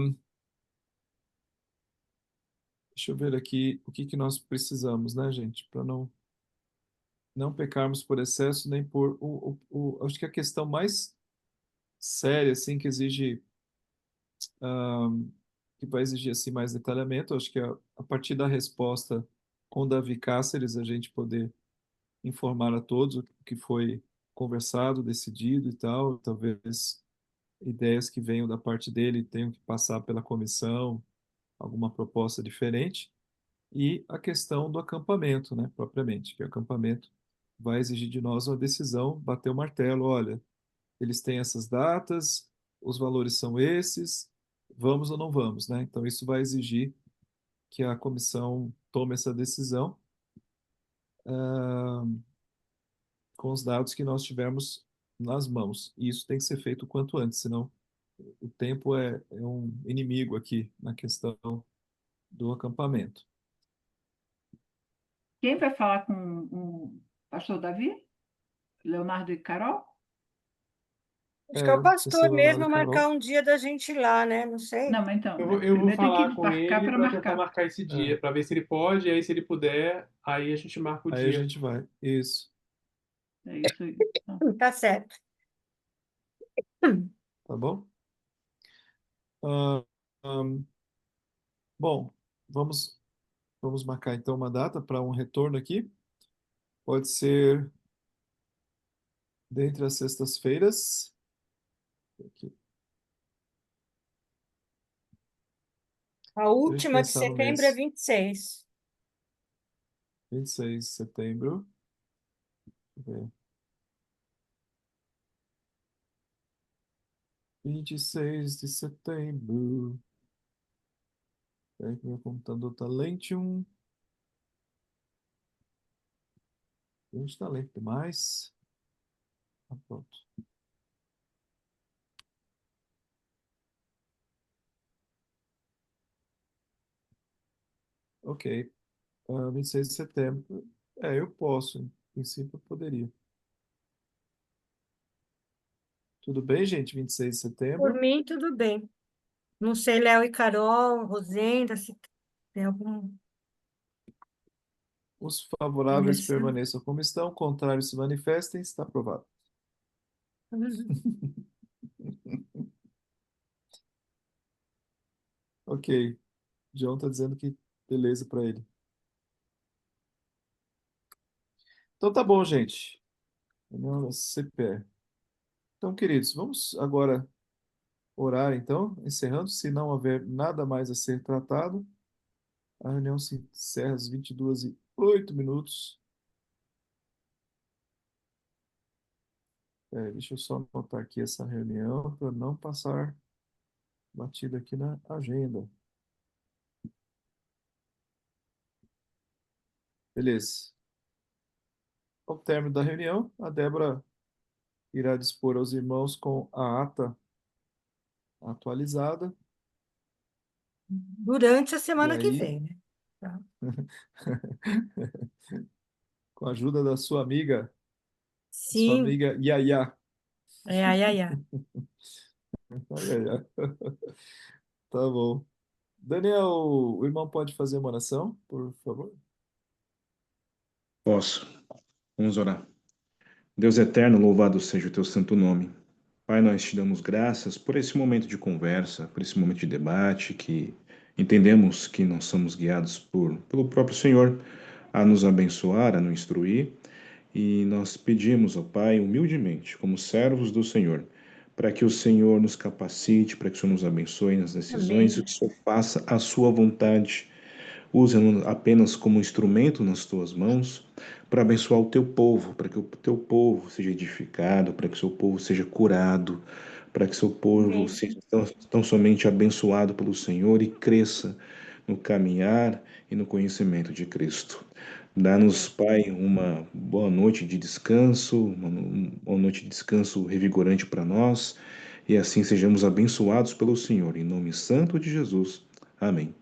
deixa eu ver aqui o que que nós precisamos, né, gente? Para não pecarmos por excesso, nem por. Acho que a questão mais séria, assim, que vai exigir assim, mais detalhamento, acho que a partir da resposta com Davi Cáceres, a gente poder informar a todos o que foi conversado, decidido e tal, talvez ideias que venham da parte dele tenham que passar pela comissão, alguma proposta diferente. E a questão do acampamento, né, propriamente, que o acampamento vai exigir de nós uma decisão, bater o martelo, olha, eles têm essas datas, os valores são esses, vamos ou não vamos, né? Então isso vai exigir que a comissão tome essa decisão, ah, com os dados que nós tivermos nas mãos. E isso tem que ser feito o quanto antes, senão o tempo é um inimigo aqui na questão do acampamento. Quem vai falar com Pastor Davi? Leonardo e Carol? Acho que é o professor pastor Leonardo mesmo e Carol. marcar um dia da gente ir lá, né? Não sei. Não, mas então, Eu vou primeiro tem falar que com marcar ele para para tentar marcar. marcar esse dia, para ver se ele pode, e aí se ele puder, aí a gente marca o Aí a dia. gente vai. Isso, É isso aí. Então, Tá certo. tá bom? Ah, ahn, bom, vamos marcar então uma data para um retorno aqui. Pode ser dentre as sextas-feiras. Aqui. A Se a gente última de pensar no setembro é mês 26. 26 de setembro. Deixa eu ver. 26 de setembro. Espera que meu computador tá lentium. Gente, tá lento demais. Ah, pronto. Ok. 26 de setembro. Eu posso. Em princípio, eu poderia. Tudo bem, gente? 26 de Por setembro. mim, tudo bem. Não sei, Léo e Carol, Rosenda, se tem algum. Os favoráveis permaneçam como estão, contrários se manifestem, está aprovado. Ok. John tá dizendo que beleza para ele. Então tá bom, gente. Reunião da CPE. Então, queridos, vamos agora orar, então, encerrando. Se não houver nada mais a ser tratado, a reunião se encerra às 22h08. Deixa eu só anotar aqui essa reunião para não passar batida aqui na agenda. Beleza. Ao término da reunião, a Débora irá dispor aos irmãos com a ata atualizada. Durante a E semana que aí, vem, né? Tá. com a ajuda da sua amiga Sim, Yaya. ai, ai, ai. Yaya. Tá bom. Daniel, o irmão pode fazer uma oração, por favor? Posso. Vamos orar. Deus eterno, louvado seja o teu santo nome. Pai, nós te damos graças por esse momento de conversa, por esse momento de debate, que entendemos que nós somos guiados pelo próprio Senhor a nos abençoar, a nos instruir. E nós pedimos ao Pai, humildemente, como servos do Senhor, para que o Senhor nos capacite, para que o Senhor nos abençoe nas decisões, e Amém. que o Senhor faça a sua vontade. Usa-nos apenas como instrumento nas tuas mãos para abençoar o teu povo, para que o teu povo seja edificado, para que o seu povo seja curado, para que o seu povo Amém. seja tão somente abençoado pelo Senhor e cresça no caminhar e no conhecimento de Cristo. Dá-nos, Pai, uma boa noite de descanso, uma boa noite de descanso revigorante para nós, e assim sejamos abençoados pelo Senhor. Em nome santo de Jesus. Amém.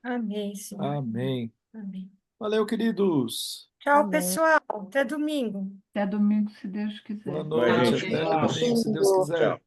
Amém, Senhor. Amém. Amém. Valeu, queridos. Tchau, Amém. pessoal. Até domingo. até domingo, se Deus quiser. Boa Boa noite. gente. Até Tchau. domingo, se Deus quiser. Tchau.